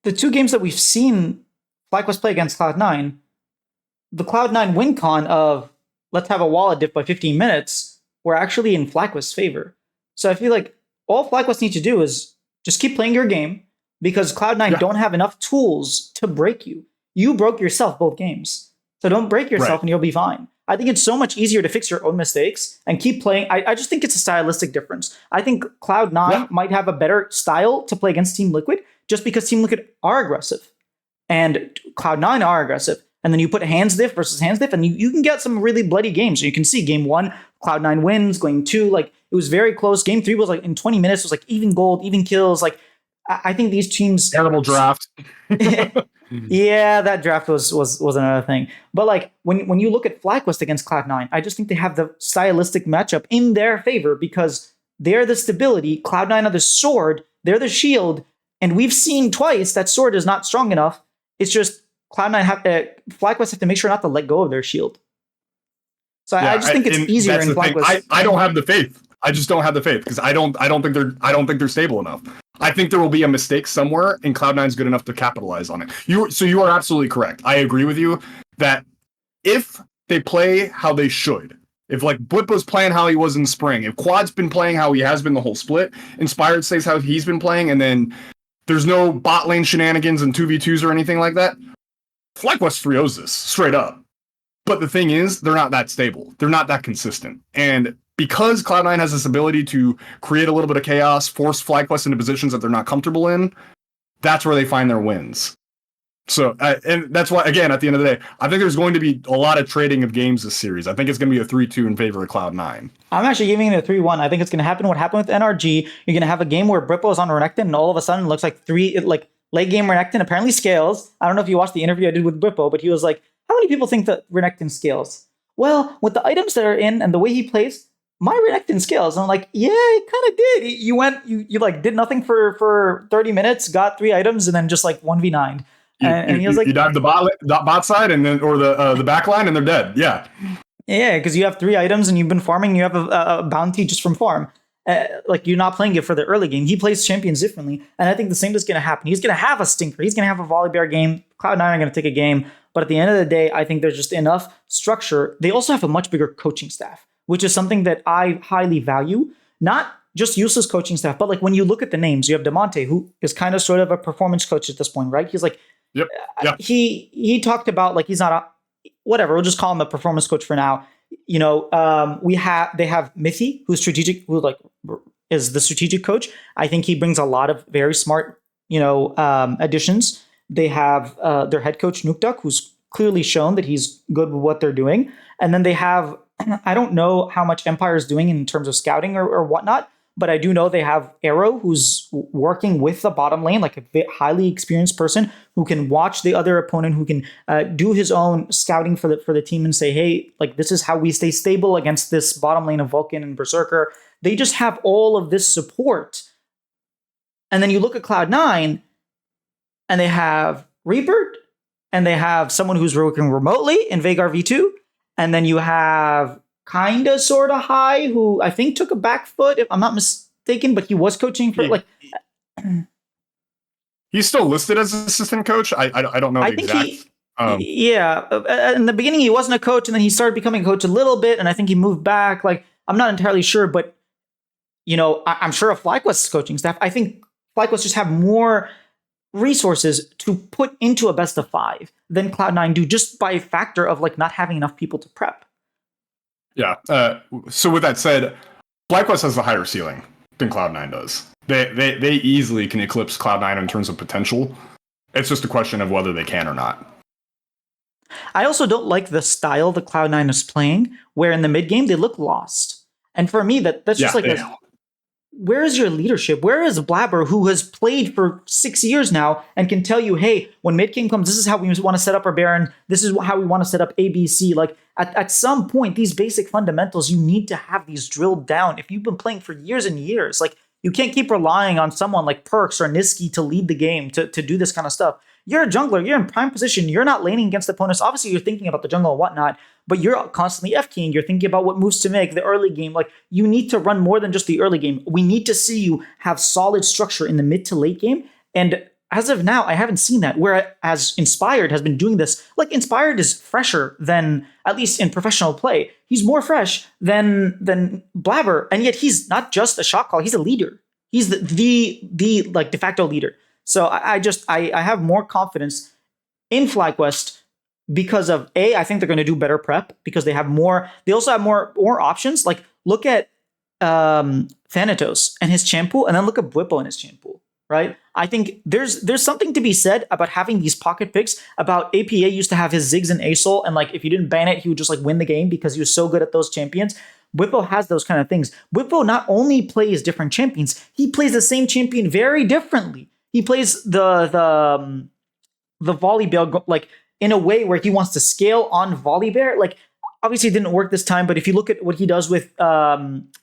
The 2 games that we've seen FlyQuest play against Cloud9, the Cloud9 win con of let's have a wallet diff by 15 minutes were actually in FlyQuest's favor. So I feel like all FlyQuest needs to do is just keep playing your game, because Cloud9 don't have enough tools to break you. You broke yourself both games. So don't break yourself and you'll be fine. I think it's so much easier to fix your own mistakes and keep playing. I just think it's a stylistic difference. I think Cloud9 might have a better style to play against Team Liquid, just because Team Liquid are aggressive and Cloud9 are aggressive. And then you put hands diff versus hands diff, and you can get some really bloody games. You can see game 1, Cloud9 wins, going 2. Like, it was very close. Game 3 was like in 20 minutes, was like even gold, even kills. Like, I think these teams. Terrible draft. Yeah, that draft was another thing. But like when you look at FlyQuest against Cloud9, I just think they have the stylistic matchup in their favor because they're the stability. Cloud9 are the sword. They're the shield. And we've seen twice that sword is not strong enough. It's just FlyQuest have to make sure not to let go of their shield. So I just think it's easier in FlyQuest. I don't have the faith. I just don't have the faith because I don't think they're stable enough. I think there will be a mistake somewhere, and Cloud9's good enough to capitalize on it. You are absolutely correct. I agree with you that if they play how they should, if like Blippo's playing how he was in spring, if Quad's been playing how he has been the whole split, Inspired stays how he's been playing, and then there's no bot lane shenanigans and 2v2s or anything like that, FlyQuest 3-0s this straight up. But the thing is, they're not that stable. They're not that consistent. And because Cloud9 has this ability to create a little bit of chaos, force FlyQuest into positions that they're not comfortable in, that's where they find their wins. So, and that's why, again, at the end of the day, I think there's going to be a lot of trading of games this series. I think it's going to be a 3-2 in favor of Cloud9. I'm actually giving it a 3-1. I think it's going to happen what happened with NRG. You're going to have a game where Brippo is on Renekton, and all of a sudden it looks like late game Renekton apparently scales. I don't know if you watched the interview I did with Brippo, but he was like, how many people think that Renekton scales? Well, with the items that are in and the way he plays, my Renekton scales. And I'm like, yeah, it kind of did. You like did nothing for 30 minutes, got 3 items, and then just like 1v9. And he was like, you dive the bot side and then or the back line and they're dead. Yeah. Yeah, because you have 3 items and you've been farming. You have a bounty just from farm. Like you're not playing it for the early game. He plays champions differently, and I think the same is going to happen. He's going to have a stinker. He's going to have a Volibear game. Cloud9 are going to take a game, but at the end of the day, I think there's just enough structure. They also have a much bigger coaching staff, which is something that I highly value. Not just useless coaching staff, but like when you look at the names, you have Demonte, who is kind of sort of a performance coach at this point, right? He's like, yep. He talked about like he's not a whatever. We'll just call him a performance coach for now. You know, they have Mithy, who's strategic, who like is the strategic coach. I think he brings a lot of very smart, additions. They have their head coach Nukduk, who's clearly shown that he's good with what they're doing. And then they have, I don't know how much Empire is doing in terms of scouting or whatnot, but I do know they have Arrow, who's working with the bottom lane, like a highly experienced person who can watch the other opponent, who can do his own scouting for the team and say, hey, like this is how we stay stable against this bottom lane of Vulcan and Berserker. They just have all of this support. And then you look at Cloud9, and they have Reaper, and they have someone who's working remotely in Veigar V2, and then you have kinda sorta High, who I think took a back foot, if I'm not mistaken, but he was coaching for He's still listed as assistant coach. I don't know the exact. In the beginning he wasn't a coach, and then he started becoming a coach a little bit, and I think he moved back. Like I'm not entirely sure, but I'm sure of FlyQuest's coaching staff. I think FlyQuest just have more resources to put into a best of 5 than Cloud9 do, just by factor of like not having enough people to prep. Yeah. So with that said, FlyQuest has a higher ceiling than Cloud9 does. They easily can eclipse Cloud9 in terms of potential. It's just a question of whether they can or not. I also don't like the style that Cloud9 is playing, where in the mid game they look lost. And for me, that's just where is your leadership? Where is Blabber, who has played for 6 years now and can tell you, hey, when mid game comes, this is how we want to set up our Baron. This is how we want to set up ABC. Like at some point, these basic fundamentals, you need to have these drilled down. If you've been playing for years and years, like you can't keep relying on someone like Perks or Niski to lead the game to do this kind of stuff. You're a jungler. You're in prime position. You're not laning against opponents. Obviously, you're thinking about the jungle and whatnot, but you're constantly F-keying. You're thinking about what moves to make, the early game. Like, you need to run more than just the early game. We need to see you have solid structure in the mid to late game. And as of now, I haven't seen that. Whereas Inspired has been doing this. Like, Inspired is fresher than, at least in professional play, he's more fresh than Blabber. And yet he's not just a shot call. He's a leader. He's the like de facto leader. So I have more confidence in FlyQuest because of I think they're going to do better prep because they have more. They also have more options. Like look at Thanatos and his champ pool, and then look at Bwipo and his champ pool. Right? I think there's something to be said about having these pocket picks. About APA used to have his Ziggs and Asol, and like if you didn't ban it, he would just like win the game because he was so good at those champions. Whippo has those kind of things. Whippo not only plays different champions, he plays the same champion very differently. He plays the Volibear like in a way where he wants to scale on Volibear. Like obviously it didn't work this time, but if you look at what he does with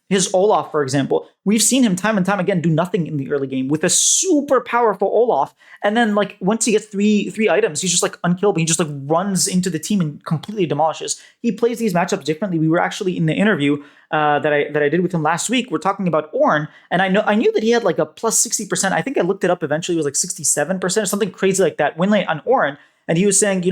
his Olaf, for example, we've seen him time and time again do nothing in the early game with a super powerful Olaf. And then like once he gets three items, he's just like unkillable. He just like runs into the team and completely demolishes. He plays these matchups differently. We were actually in the interview that I did with him last week. We're talking about Ornn, and I knew that he had like a plus 60%. I think I looked it up eventually. It was like 67% or something crazy like that win rate on Ornn. And he was saying,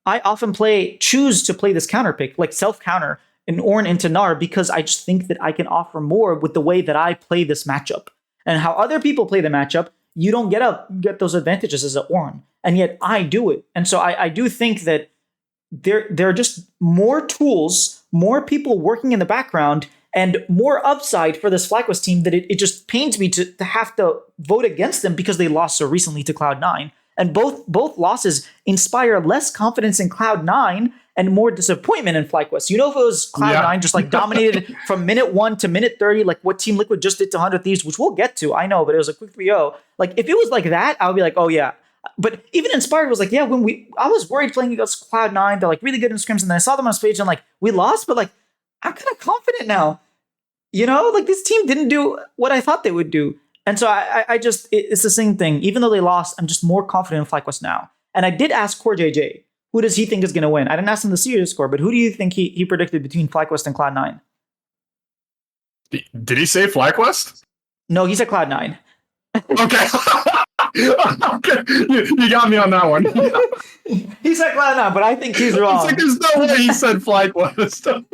I often choose to play this counter pick, like self counter an Ornn into Gnar, because I just think that I can offer more with the way that I play this matchup. And how other people play the matchup, you don't get those advantages as an Ornn, and yet I do it. And so I do think that there are just more tools, more people working in the background, and more upside for this FlyQuest team that it just pains me to have to vote against them because they lost so recently to Cloud9. And both losses inspire less confidence in Cloud9 and more disappointment in FlyQuest. If it was Cloud9 just like dominated from minute 1 to minute 30, like what Team Liquid just did to 100 Thieves, which we'll get to, I know, but it was a quick 3-0. Like if it was like that, I would be like, oh yeah. But even Inspired was like, yeah, I was worried playing against Cloud9, they're like really good in scrims, and then I saw them on stage and like, we lost, but like, I'm kind of confident now. Like this team didn't do what I thought they would do. And so I just, it's the same thing. Even though they lost, I'm just more confident in FlyQuest now. And I did ask Core JJ, who does he think is going to win? I didn't ask him the serious score, but who do you think he predicted between FlyQuest and Cloud9? Did he say FlyQuest? No, he said Cloud9. Okay. Okay. You got me on that one. He said Cloud9, but I think he's wrong. It's like, there's no way he said FlyQuest.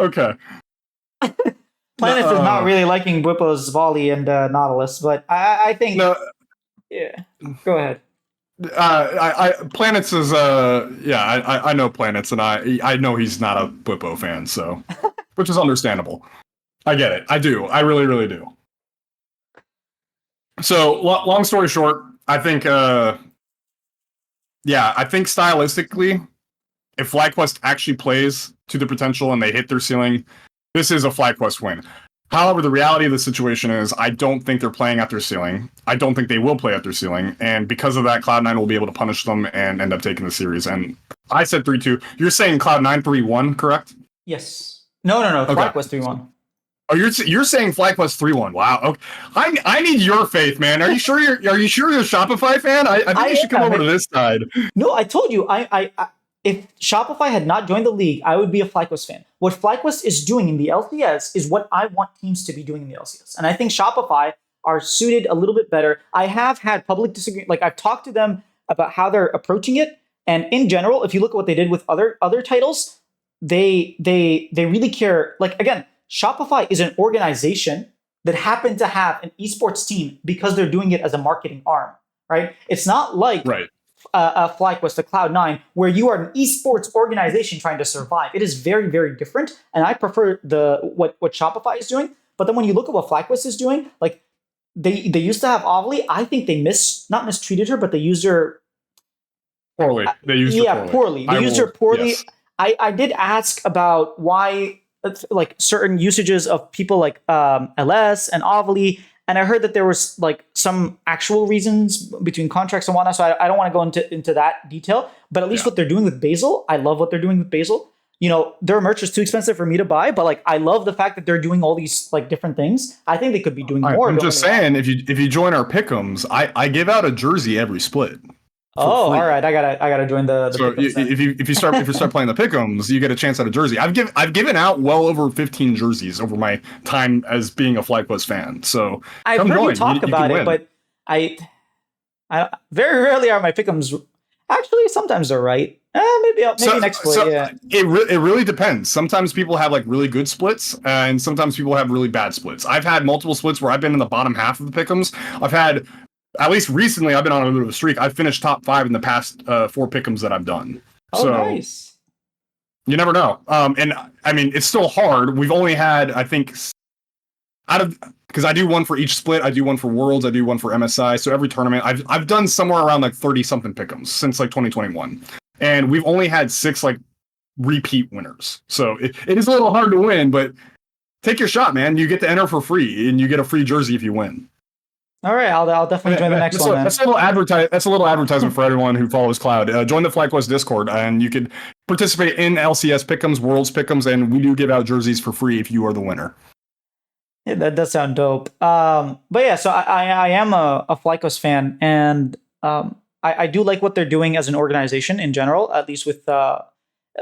Okay. Planets is not really liking Whippo's volley and Nautilus, but I think. No. Yeah. Go ahead. Planets is I know Planets, and I know he's not a Whippo fan, so which is understandable. I get it. I do. I really, really do. So long story short, I think stylistically, if FlyQuest actually plays to the potential and they hit their ceiling, this is a FlyQuest win. However, the reality of the situation is I don't think they're playing at their ceiling. I don't think they will play at their ceiling. And because of that, Cloud9 will be able to punish them and end up taking the series. And I said 3-2. You're saying Cloud9 3-1, correct? Yes. No. Okay. FlyQuest 3-1. Oh, you're saying FlyQuest 3-1. Wow. Okay. I need your faith, man. Are you sure you're a Shopify fan? I think you should come over to this side. No, I told you if Shopify had not joined the league, I would be a FlyQuest fan. What FlyQuest is doing in the LCS is what I want teams to be doing in the LCS. And I think Shopify are suited a little bit better. I have had public disagreement. Like I've talked to them about how they're approaching it. And in general, if you look at what they did with other titles, they really care. Like again, Shopify is an organization that happened to have an esports team because they're doing it as a marketing arm, right? It's not like FlyQuest to Cloud9, where you are an esports organization trying to survive. It is very, very different, and I prefer what Shopify is doing. But then when you look at what FlyQuest is doing, like they used to have Ovly. I think they not mistreated her, but they used her poorly. They used her poorly. They used her poorly. Yes. I did ask about why like certain usages of people like LS and Ovly. And I heard that there was like some actual reasons between contracts and whatnot. So I don't want to go into that detail. But at least what they're doing with Basil, I love what they're doing with Basil. Their merch is too expensive for me to buy, but like I love the fact that they're doing all these like different things. I think they could be doing more. I'm just saying, if you join our pick'ems, I give out a jersey every split. Oh, free. All right. I gotta join the so if you start playing the pick'ems, you get a chance at a jersey. I've given out well over 15 jerseys over my time as being a FlyQuest fan. So I've heard you talk about it, but I very rarely are my pick'ems. Actually, sometimes they're right. Maybe next split. It really depends. Sometimes people have like really good splits, and sometimes people have really bad splits. I've had multiple splits where I've been in the bottom half of the pick'ems. I've had. At least recently, I've been on a bit of a streak. I've finished top 5 in the past 4 pick'ems that I've done. Oh, so, nice. You never know. And I mean, it's still hard. We've only had, I think, because I do one for each split. I do one for Worlds. I do one for MSI. So every tournament, I've done somewhere around like 30 something pick'ems since like 2021, and we've only had 6 like repeat winners. So it is a little hard to win, but take your shot, man. You get to enter for free, and you get a free jersey if you win. All right, I'll definitely join the next one. Then. That's a little advertisement for everyone who follows Cloud. Join the FlyQuest Discord, and you could participate in LCS Pick'ems, Worlds Pick'ems, and we do give out jerseys for free if you are the winner. Yeah, that does sound dope. But yeah, so I am a FlyQuest fan, and I do like what they're doing as an organization in general. At least with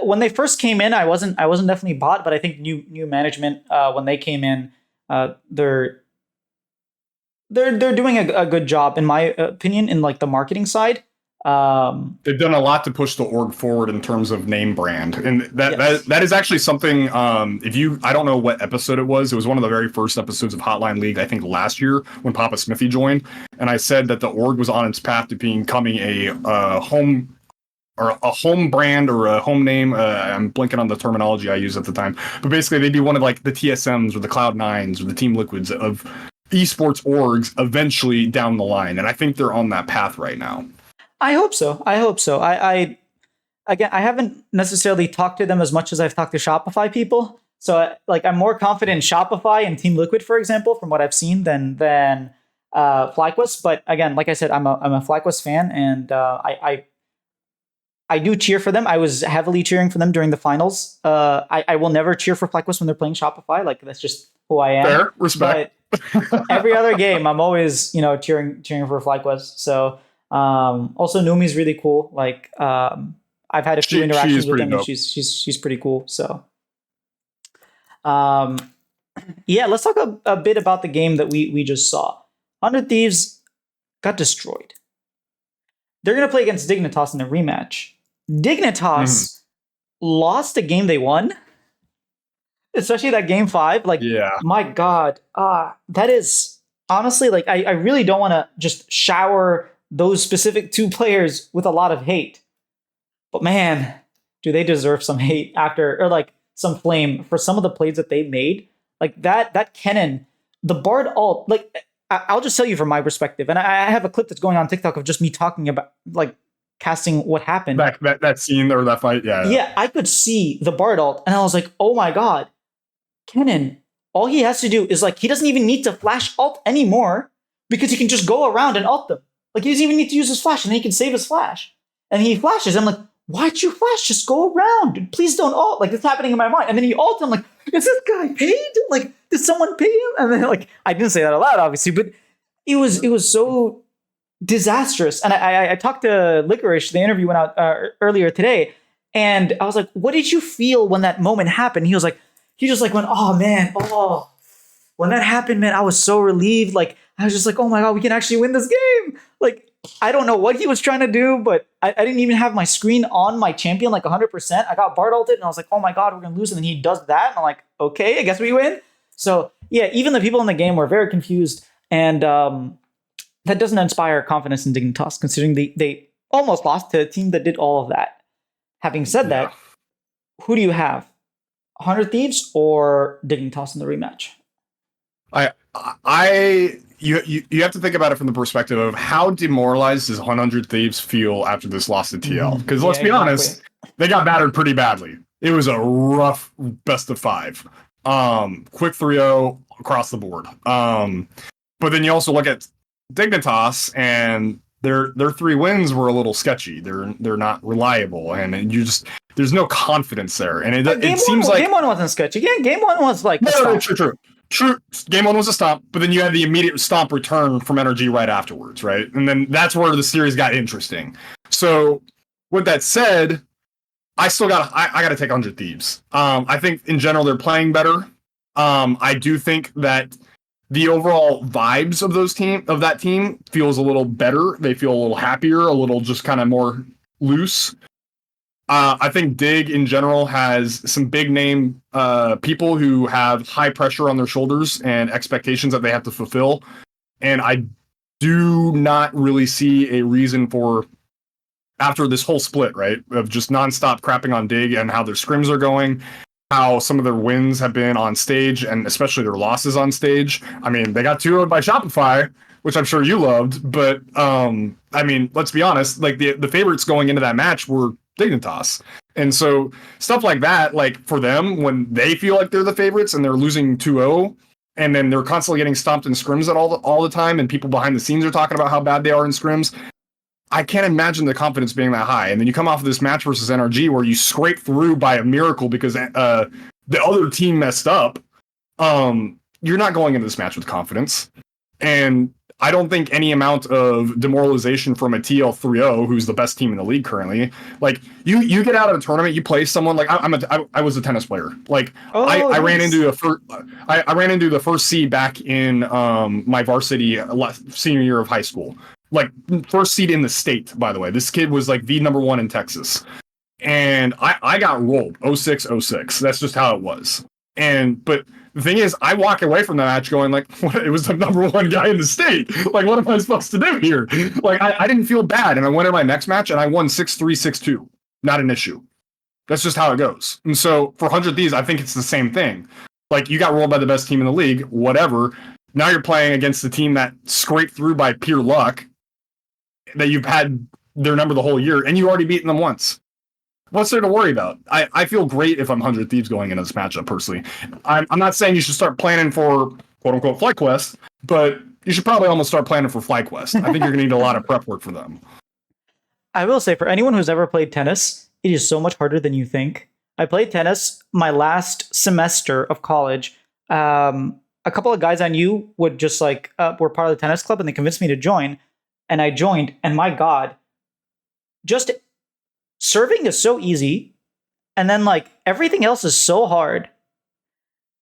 when they first came in, I wasn't definitely bought, but I think new management when they came in, they're doing a good job in my opinion in like the marketing side. They've done a lot to push the org forward in terms of name brand, and that is actually something. I don't know what episode it was. It was one of the very first episodes of Hotline League, I think last year when Papa Smithy joined, and I said that the org was on its path to becoming a home brand or a home name. I'm blanking on the terminology I used at the time, but basically they'd be one of like the TSMs or the Cloud9s or the Team Liquids of esports orgs eventually down the line, and I think they're on that path right now. I hope so. I again, I haven't necessarily talked to them as much as I've talked to Shopify people. So like I'm more confident in Shopify and Team Liquid, for example, from what I've seen than FlyQuest. But again, like I said, I'm a FlyQuest fan, and I do cheer for them. I was heavily cheering for them during the finals. I will never cheer for FlyQuest when they're playing Shopify. Like that's just who I am. Fair, respect. But every other game, I'm always cheering for FlyQuest. So also Numi's really cool. Like I've had a few interactions with him, and she's pretty cool. So yeah, let's talk a bit about the game that we just saw. 100 Thieves got destroyed. They're gonna play against Dignitas in the rematch. Dignitas lost a game they won, especially that game 5. Like, my God, that is honestly like I really don't want to just shower those specific 2 players with a lot of hate, but man, do they deserve some hate or like some flame for some of the plays that they made. Like that Kennen, the Bard ult. Like I'll just tell you from my perspective, and I have a clip that's going on TikTok of just me talking about like casting what happened. That scene or that fight, yeah. I could see the Bard ult, and I was like, oh my God, Kennen. All he has to do is like he doesn't even need to flash ult anymore because he can just go around and ult them. Like he doesn't even need to use his flash, and then he can save his flash. And he flashes. I'm like, why'd you flash? Just go around. Please don't ult. Like it's happening in my mind. And then he ult. I'm like, is this guy paid? Like, did someone pay him? And then like I didn't say that aloud, obviously, but it was so disastrous. And I talked to Licorice. The interview went out earlier today, and I was like, what did you feel when that moment happened? He just like went, oh man, when that happened, man, I was so relieved. Like I was just like, oh my God, we can actually win this game. Like I don't know what he was trying to do, but I didn't even have my screen on my champion like 100%. I got Bard ulted, and I was like, oh my God, we're gonna lose. And then he does that, and I'm like, okay, I guess we win. So yeah, even the people in the game were very confused, and that doesn't inspire confidence in Dignitas, considering they almost lost to a team that did all of that. Having said that, who do you have? 100 Thieves or Dignitas in the rematch? You have to think about it from the perspective of how demoralized does 100 Thieves feel after this loss to TL? Because let's be honest, they got battered pretty badly. It was a rough best of 5. Quick 3-0 across the board. But then you also look at Dignitas, and their 3 wins were a little sketchy. They're not reliable, and there's no confidence there. And it seems like game 1 wasn't sketchy. Game 1 was like True. Game 1 was a stomp, but then you had the immediate stomp return from Energy right afterwards, right? And then that's where the series got interesting. So, with that said, I got to take 100 Thieves. I think in general they're playing better. I do think that the overall vibes of that team feels a little better. They feel a little happier, a little just kind of more loose. I think Dig in general has some big name people who have high pressure on their shoulders and expectations that they have to fulfill. And I do not really see a reason for, after this whole split, right, of just nonstop crapping on Dig and how their scrims are going, how some of their wins have been on stage, and especially their losses on stage. I mean, they got 2-0'd by Shopify, which I'm sure you loved, but I mean, let's be honest, like the favorites going into that match were Dignitas. And so stuff like that, like for them, when they feel like they're the favorites and they're losing 2-0, and then they're constantly getting stomped in scrims all the time, and people behind the scenes are talking about how bad they are in scrims, I can't imagine the confidence being that high. And then you come off of this match versus NRG where you scrape through by a miracle because the other team messed up. You're not going into this match with confidence. And I don't think any amount of demoralization from a TL3-0, who's the best team in the league currently, like you get out of a tournament, you play someone like I was a tennis player. Like I ran into I ran into the first seed back in my varsity senior year of high school. Like first seed in the state, by the way. This kid was like the number one in Texas. And I got rolled 06-06. That's just how it was. But the thing is, I walk away from the match going like, what? It was the number one guy in the state. Like, what am I supposed to do here? Like, I didn't feel bad. And I went in my next match and I won 6-3, 6-2. Not an issue. That's just how it goes. And so for 100 Thieves, I think it's the same thing. Like, you got rolled by the best team in the league, whatever. Now you're playing against the team that scraped through by pure luck, that you've had their number the whole year, and you already beaten them once. What's there to worry about? I feel great if I'm 100 Thieves going into this matchup, personally. I'm not saying you should start planning for quote-unquote FlyQuest, but you should probably almost start planning for FlyQuest. I think you're going to need a lot of prep work for them. I will say, for anyone who's ever played tennis, it is so much harder than you think. I played tennis my last semester of college. A couple of guys I knew would just like were part of the tennis club, and they convinced me to join. And I joined, and my God, just serving is so easy, and then like everything else is so hard.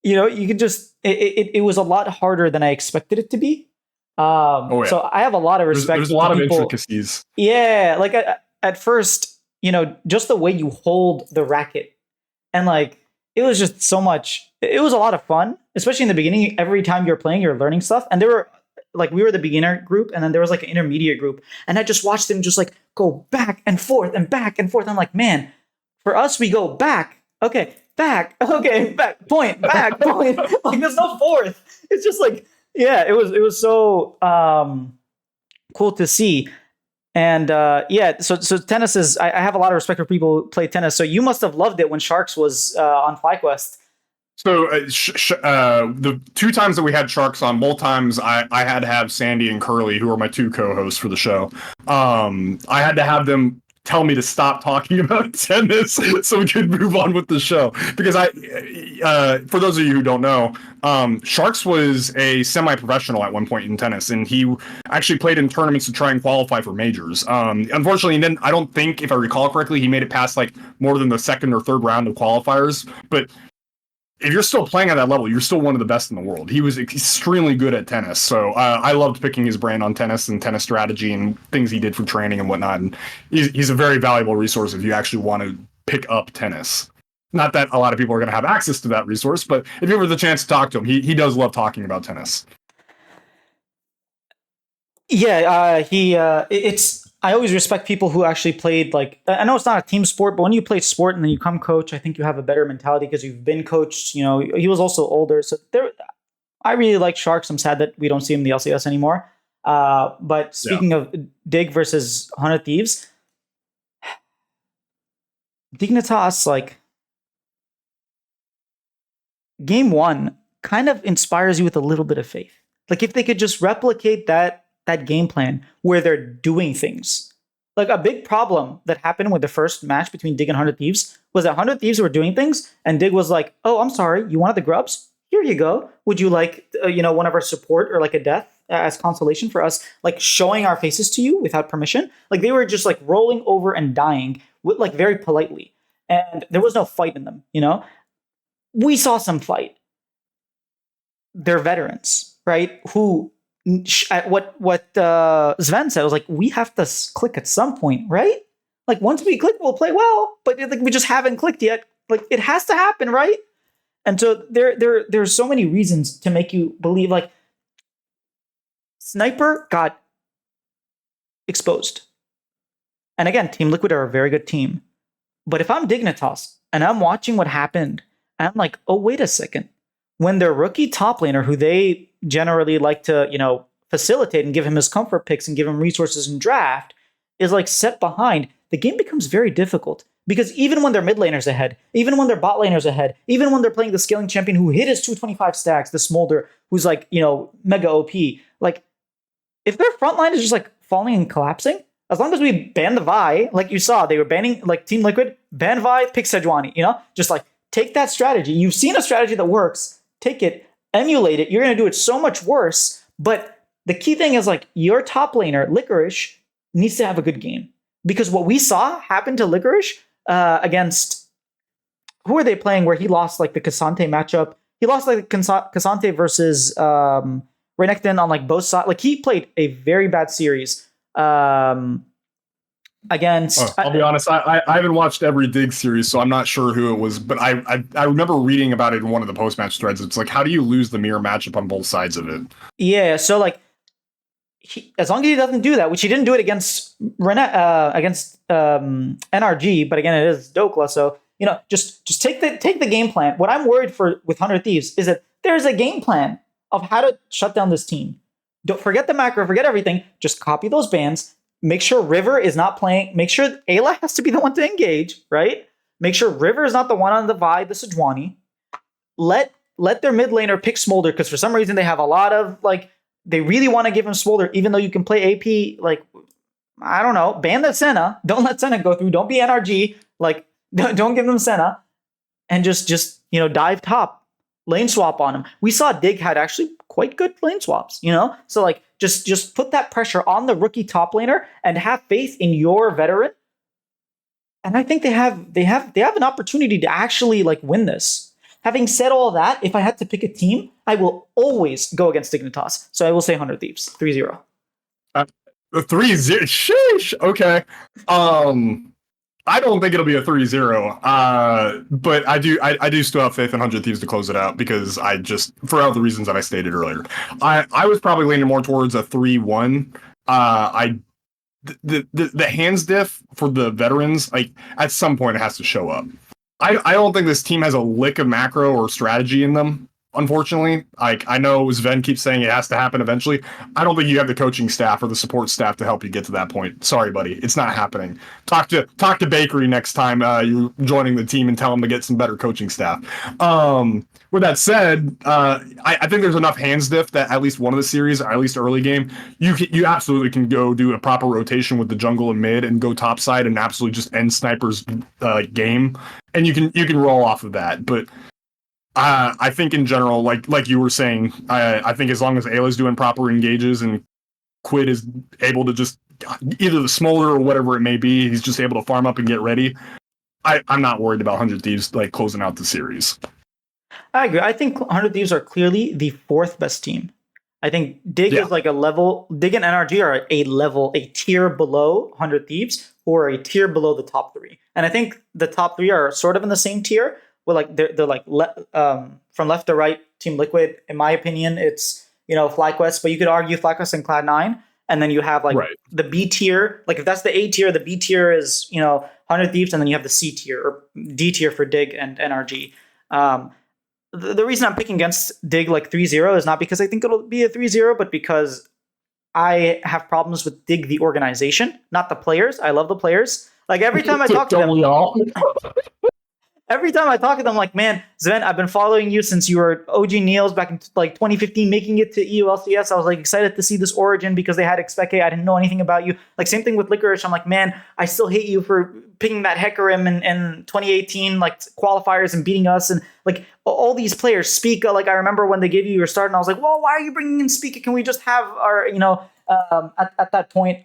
You know, you can just it was a lot harder than I expected it to be. So I have a lot of respect. There's a lot of intricacies. Yeah, like at first, you know, just the way you hold the racket, and like it was just so much. It was a lot of fun, especially in the beginning. Every time you're playing, you're learning stuff, and there were. Like we were the beginner group, and then there was like an intermediate group, and I just watched them just like go back and forth and back and forth. I'm like, man, for us, we go back, okay, back, point, back, point. Like there's no fourth. It's just like, yeah, it was so cool to see. And so tennis is. I have a lot of respect for people who play tennis. So you must have loved it when Sharks was on FlyQuest. So the two times that we had Sharks on, both times I had to have Sandy and Curly, who are my two co-hosts for the show. I had to have them tell me to stop talking about tennis so we could move on with the show. Because for those of you who don't know, Sharks was a semi-professional at one point in tennis, and he actually played in tournaments to try and qualify for majors. Unfortunately, then I don't think, if I recall correctly, he made it past like more than the second or third round of qualifiers. But if you're still playing at that level, you're still one of the best in the world. He was extremely good at tennis. So I loved picking his brain on tennis and tennis strategy and things he did for training and whatnot. And he's a very valuable resource if you actually want to pick up tennis. Not that a lot of people are going to have access to that resource, but if you ever have the chance to talk to him, he does love talking about tennis. Yeah, it's. I always respect people who actually played, like, I know it's not a team sport, but when you play sport and then you come coach, I think you have a better mentality because you've been coached. You know, he was also older. So I really like Sharks. I'm sad that we don't see him in the LCS anymore. But speaking of Dig versus 100 Thieves, Dignitas, like, game one kind of inspires you with a little bit of faith. Like, if they could just replicate that game plan where they're doing things. Like, a big problem that happened with the first match between Dig and 100 Thieves was that 100 Thieves were doing things, and Dig was like, oh, I'm sorry, you wanted the grubs? Here you go. Would you like, one of our support or like a death as consolation for us, like showing our faces to you without permission? Like, they were just like rolling over and dying with, like, very politely. And there was no fight in them, you know? We saw some fight. They're veterans, right? Who, at what Sven said, was like, we have to click at some point, right? Like, once we click, we'll play well, but like, we just haven't clicked yet. Like, it has to happen, right? And so there's so many reasons to make you believe. Like, Sniper got exposed, and again, Team Liquid are a very good team. But if I'm Dignitas and I'm watching what happened, I'm like, oh, wait a second. When their rookie top laner, who they generally like to, facilitate and give him his comfort picks and give him resources in draft, is like set behind, the game becomes very difficult. Because even when their mid laners ahead, even when their bot laners ahead, even when they're playing the scaling champion who hit his 225 stacks, the Smolder, who's like, mega OP, like, if their front line is just like falling and collapsing, as long as we ban the Vi, like you saw, they were banning, like Team Liquid, ban Vi, pick Sejuani, just like take that strategy. You've seen a strategy that works, take it, emulate it. You're going to do it so much worse. But the key thing is like your top laner, Licorice, needs to have a good game. Because what we saw happen to Licorice against, who are they playing where he lost like the Cassante matchup? He lost like Cassante versus Renekton on like both sides. Like he played a very bad series against. I'll be honest, I haven't watched every Dig series, so I'm not sure who it was. But I remember reading about it in one of the post match threads. It's like, how do you lose the mirror matchup on both sides of it? Yeah, so like, as long as he doesn't do that, which he didn't do it against NRG, but again, it is Dhokla, so just take the game plan. What I'm worried for with 100 Thieves is that there's a game plan of how to shut down this team. Don't forget the macro, forget everything. Just copy those bans. Make sure River is not playing. Make sure Ayla has to be the one to engage, right? Make sure River is not the one on the Vi, the Sejuani. Let their mid laner pick Smolder, because for some reason they have a lot of like, they really want to give him Smolder, even though you can play AP, like, I don't know, ban the Senna. Don't let Senna go through. Don't be NRG. Like, don't give them Senna. And just dive top. Lane swap on him. We saw Dig had actually quite good lane swaps, So like, just put that pressure on the rookie top laner and have faith in your veteran. And I think they have an opportunity to actually like win this. Having said all that, if I had to pick a team, I will always go against Dignitas. So I will say 100 Thieves, 3-0. 3-0. Sheesh. Okay. I don't think it'll be a 3-0. But I do still have faith in 100 Thieves to close it out, because for all the reasons that I stated earlier. I was probably leaning more towards a 3-1. The hands diff for the veterans, like at some point it has to show up. I don't think this team has a lick of macro or strategy in them, unfortunately. Like, I know Sven keeps saying it has to happen eventually. I don't think you have the coaching staff or the support staff to help you get to that point. Sorry, buddy. It's not happening. Talk to Bakery next time you're joining the team and tell them to get some better coaching staff. With that said, I think there's enough hands diff that at least one of the series, or at least early game, you absolutely can go do a proper rotation with the jungle and mid and go top side and absolutely just end Sniper's game. And you can roll off of that. But I think in general, like you were saying, I think as long as Ayla's doing proper engages and Quid is able to just either the Smolder or whatever it may be, he's just able to farm up and get ready. I'm not worried about 100 Thieves like closing out the series. I agree. I think 100 Thieves are clearly the fourth best team. I think Dig is like a level. Dig and NRG are a tier below 100 Thieves, or a tier below the top three. And I think the top three are sort of in the same tier. Where like they're like from left to right. Team Liquid, in my opinion, it's FlyQuest, but you could argue FlyQuest and Cloud9, and then you have like the B tier. Like if that's the A tier, the B tier is 100 Thieves, and then you have the C tier or D tier for Dig and NRG. The reason I'm picking against Dig like 3-0 is not because I think it'll be a 3-0, but because I have problems with Dig the organization, not the players. I love the players. Like every time I talk to them, every time I talk to them, like, man, Sven, I've been following you since you were OG Niels back in like 2015, making it to EULCS. I was like excited to see this origin because they had Expect. I didn't know anything about you. Like same thing with Licorice. I'm like, man, I still hate you for picking that Hecarim in 2018, like qualifiers and beating us. And like all these players, Spica, like I remember when they gave you your start and I was like, well, why are you bringing in Spica? Can we just have our, at that point,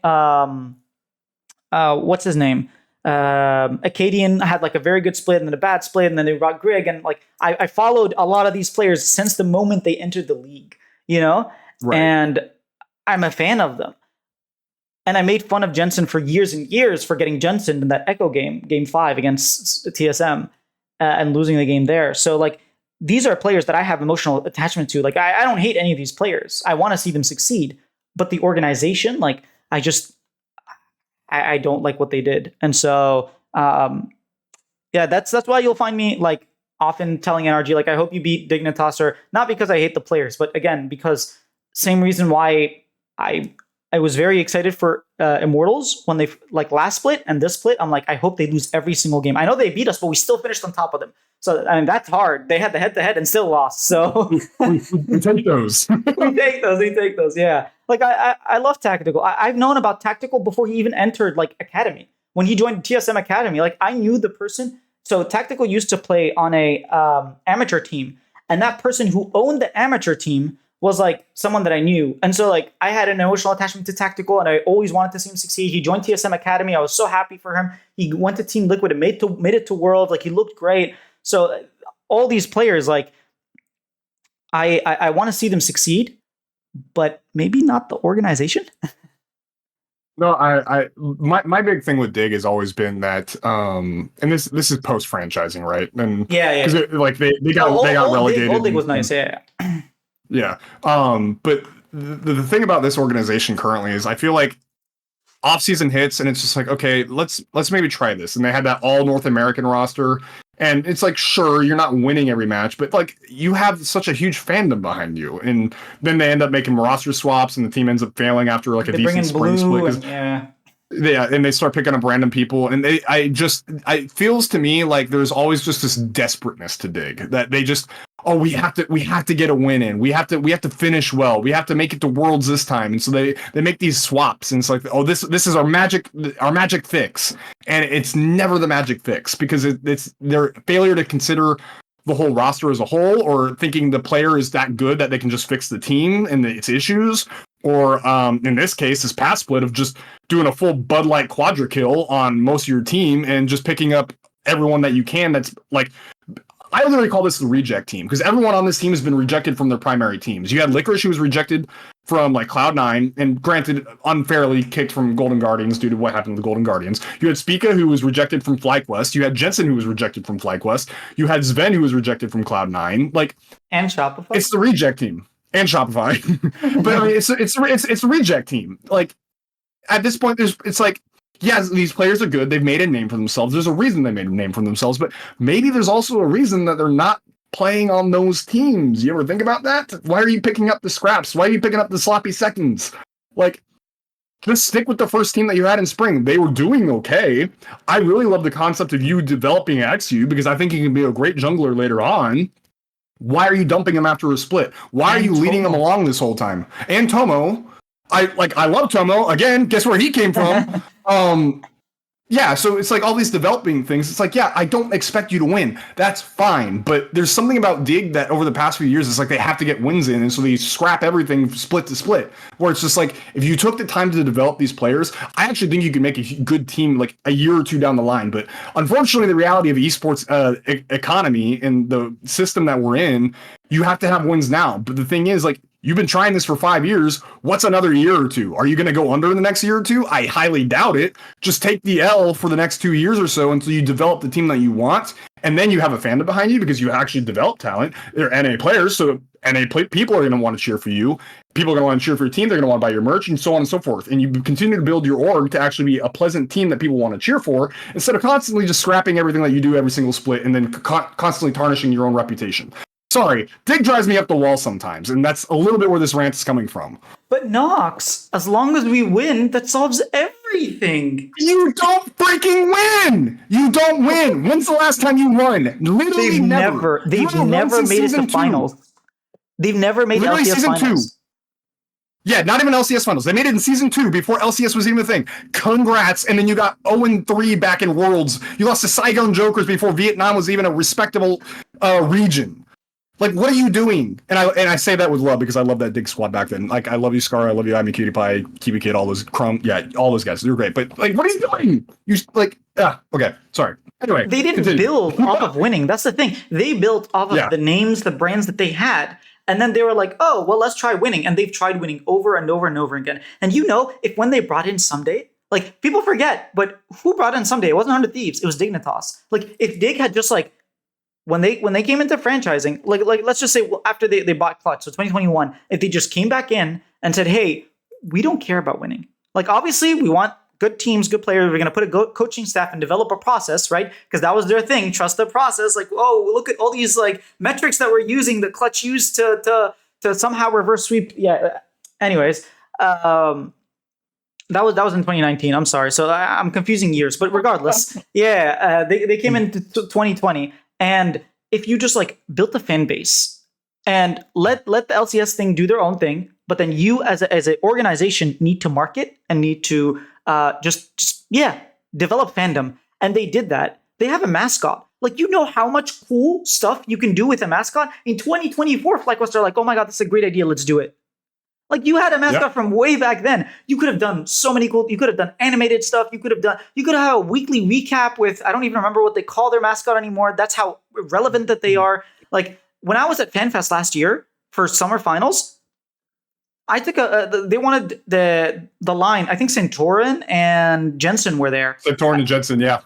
what's his name? Acadian had like a very good split and then a bad split, and then they brought Greg, and like I followed a lot of these players since the moment they entered the league, and I'm a fan of them. And I made fun of Jensen for years and years for getting Jensen in that Echo game 5 against TSM and losing the game there. So like these are players that I have emotional attachment to. Like I don't hate any of these players. I want to see them succeed, but the organization, like I don't like what they did. And so, that's why you'll find me like often telling NRG, like, I hope you beat Dignitas, or not because I hate the players, but again, because same reason why I I was very excited for Immortals when they like last split and this split. I'm like, I hope they lose every single game. I know they beat us, but we still finished on top of them. So I mean, that's hard. They had the head-to-head and still lost. So we take those. we take those. Yeah. Like I love Tactical. I've known about Tactical before he even entered like Academy. When he joined TSM Academy, like I knew the person. So Tactical used to play on a amateur team, and that person who owned the amateur team was like someone that I knew. And so like I had an emotional attachment to Tactical, and I always wanted to see him succeed. He joined TSM Academy. I was so happy for him. He went to Team Liquid and made it to World. Like he looked great. So all these players, like I want to see them succeed, but maybe not the organization. No, my big thing with Dig has always been that, and this is post franchising, right? And Yeah. because like they got relegated. Old Dig was nice, yeah. Yeah. But the thing about this organization currently is I feel like off-season hits and it's just like, okay, let's maybe try this. And they had that all North American roster. And it's like, sure, you're not winning every match, but like you have such a huge fandom behind you. And then they end up making roster swaps and the team ends up failing after like a decent spring split. Yeah, and they start picking up random people, and it feels to me like there's always just this desperateness to Dig that they just, oh, we have to get a win in, we have to finish well, we have to make it to Worlds this time, and so they make these swaps, and it's like, oh, this is our magic fix, and it's never the magic fix because it's their failure to consider the whole roster as a whole, or thinking the player is that good that they can just fix the team and its issues. Or in this case, this past split of just doing a full Bud Light quadra kill on most of your team and just picking up everyone that you can. That's like, I literally call this the reject team because everyone on this team has been rejected from their primary teams. You had Licorice, who was rejected from like Cloud9, and granted, unfairly kicked from Golden Guardians due to what happened to the Golden Guardians. You had Spica, who was rejected from FlyQuest. You had Jensen, who was rejected from FlyQuest. You had Sven, who was rejected from Cloud9. Like, and Shopify. It's the reject team. And Shopify. But I mean, it's a reject team. Like, at this point, it's like, yes, these players are good. They've made a name for themselves. There's a reason they made a name for themselves, but maybe there's also a reason that they're not playing on those teams. You ever think about that? Why are you picking up the scraps? Why are you picking up the sloppy seconds? Like, just stick with the first team that you had in spring. They were doing okay. I really love the concept of you developing XU because I think you can be a great jungler later on. Why are you dumping him after a split? Why are you leading him along this whole time? And Tomo, I love Tomo. Again, guess where he came from? Yeah, so it's like all these developing things. It's like, yeah, I don't expect you to win. That's fine. But there's something about Dig that over the past few years, it's like they have to get wins in. And so they scrap everything split to split. Where it's just like, if you took the time to develop these players, I actually think you could make a good team like a year or two down the line. But unfortunately, the reality of esports economy and the system that we're in, you have to have wins now. But the thing is, like, you've been trying this for 5 years. What's another year or two? Are you going to go under in the next year or two? I highly doubt it. Just take the L for the next 2 years or so until you develop the team that you want. And then you have a fandom behind you because you actually develop talent. They're NA players, so people are going to want to cheer for you. People are going to want to cheer for your team. They're going to want to buy your merch and so on and so forth. And you continue to build your org to actually be a pleasant team that people want to cheer for instead of constantly just scrapping everything that you do every single split and then constantly tarnishing your own reputation. Sorry, Dig drives me up the wall sometimes, and that's a little bit where this rant is coming from. But Nox, as long as we win, that solves everything. You don't freaking win! You don't win! When's the last time you won? Literally never. They've never made it to finals. They've never made literally LCS season finals. 2. Yeah, not even LCS finals. They made it in season 2 before LCS was even a thing. Congrats, and then you got 0-3 back in Worlds. You lost to Saigon Jokers before Vietnam was even a respectable region. Like, what are you doing? And I say that with love because I love that Dig squad back then. Like, I love you, Scar. I love you, I'm a Cutie Pie, Kiwi Kid, all those Crumb. Yeah, all those guys. They're great. But, like, what are you doing? You, like, okay. Sorry. Anyway. They didn't build off of winning. That's the thing. They built off of the names, the brands that they had. And then they were like, oh, well, let's try winning. And they've tried winning over and over and over again. And you know, if when they brought in Someday, like, people forget, but who brought in Someday? It wasn't 100 Thieves. It was Dignitas. Like, if Dig had just, like, when they came into franchising, like let's just say, well, after they bought Clutch, so 2021, if they just came back in and said, hey, we don't care about winning. Like, obviously, we want good teams, good players. We're going to put a coaching staff and develop a process, right? Because that was their thing. Trust the process. Like, oh, look at all these like metrics that we're using that Clutch used to somehow reverse sweep. Yeah. Anyways, That was in 2019. I'm sorry, so I'm confusing years, but regardless, yeah, they came into 2020, and if you just like built a fan base and let the LCS thing do their own thing, but then you as an organization need to market and need to just yeah develop fandom, and they did that. They have a mascot. Like, you know how much cool stuff you can do with a mascot in 2024. FlyQuest are like, oh my god, this is a great idea. Let's do it. Like, you had a mascot from way back then. You could have done so many cool. You could have done animated stuff. You could have had a weekly recap with, I don't even remember what they call their mascot anymore. That's how relevant that they are. Like, when I was at FanFest last year for summer finals, I took they wanted the line. I think Santorin and Jensen were there. Santorin and Jensen, yeah.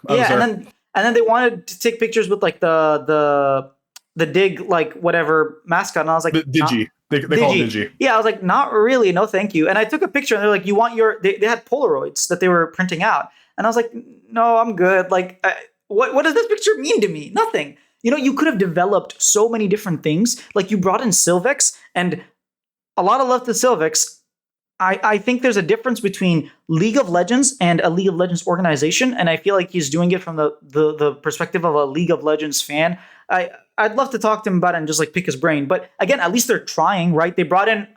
And then they wanted to take pictures with like the dig like whatever mascot, and I was like, Digi. They call it Digi. Yeah, I was like, not really, no, thank you. And I took a picture, and they're like, you want your? They had Polaroids that they were printing out, and I was like, no, I'm good. Like, what does this picture mean to me? Nothing. You know, you could have developed so many different things. Like, you brought in Sylvex, and a lot of love to Sylvex. I think there's a difference between League of Legends and a League of Legends organization, and I feel like he's doing it from the perspective of a League of Legends fan. I'd love to talk to him about it and just like pick his brain, but again, at least they're trying, right? They brought in,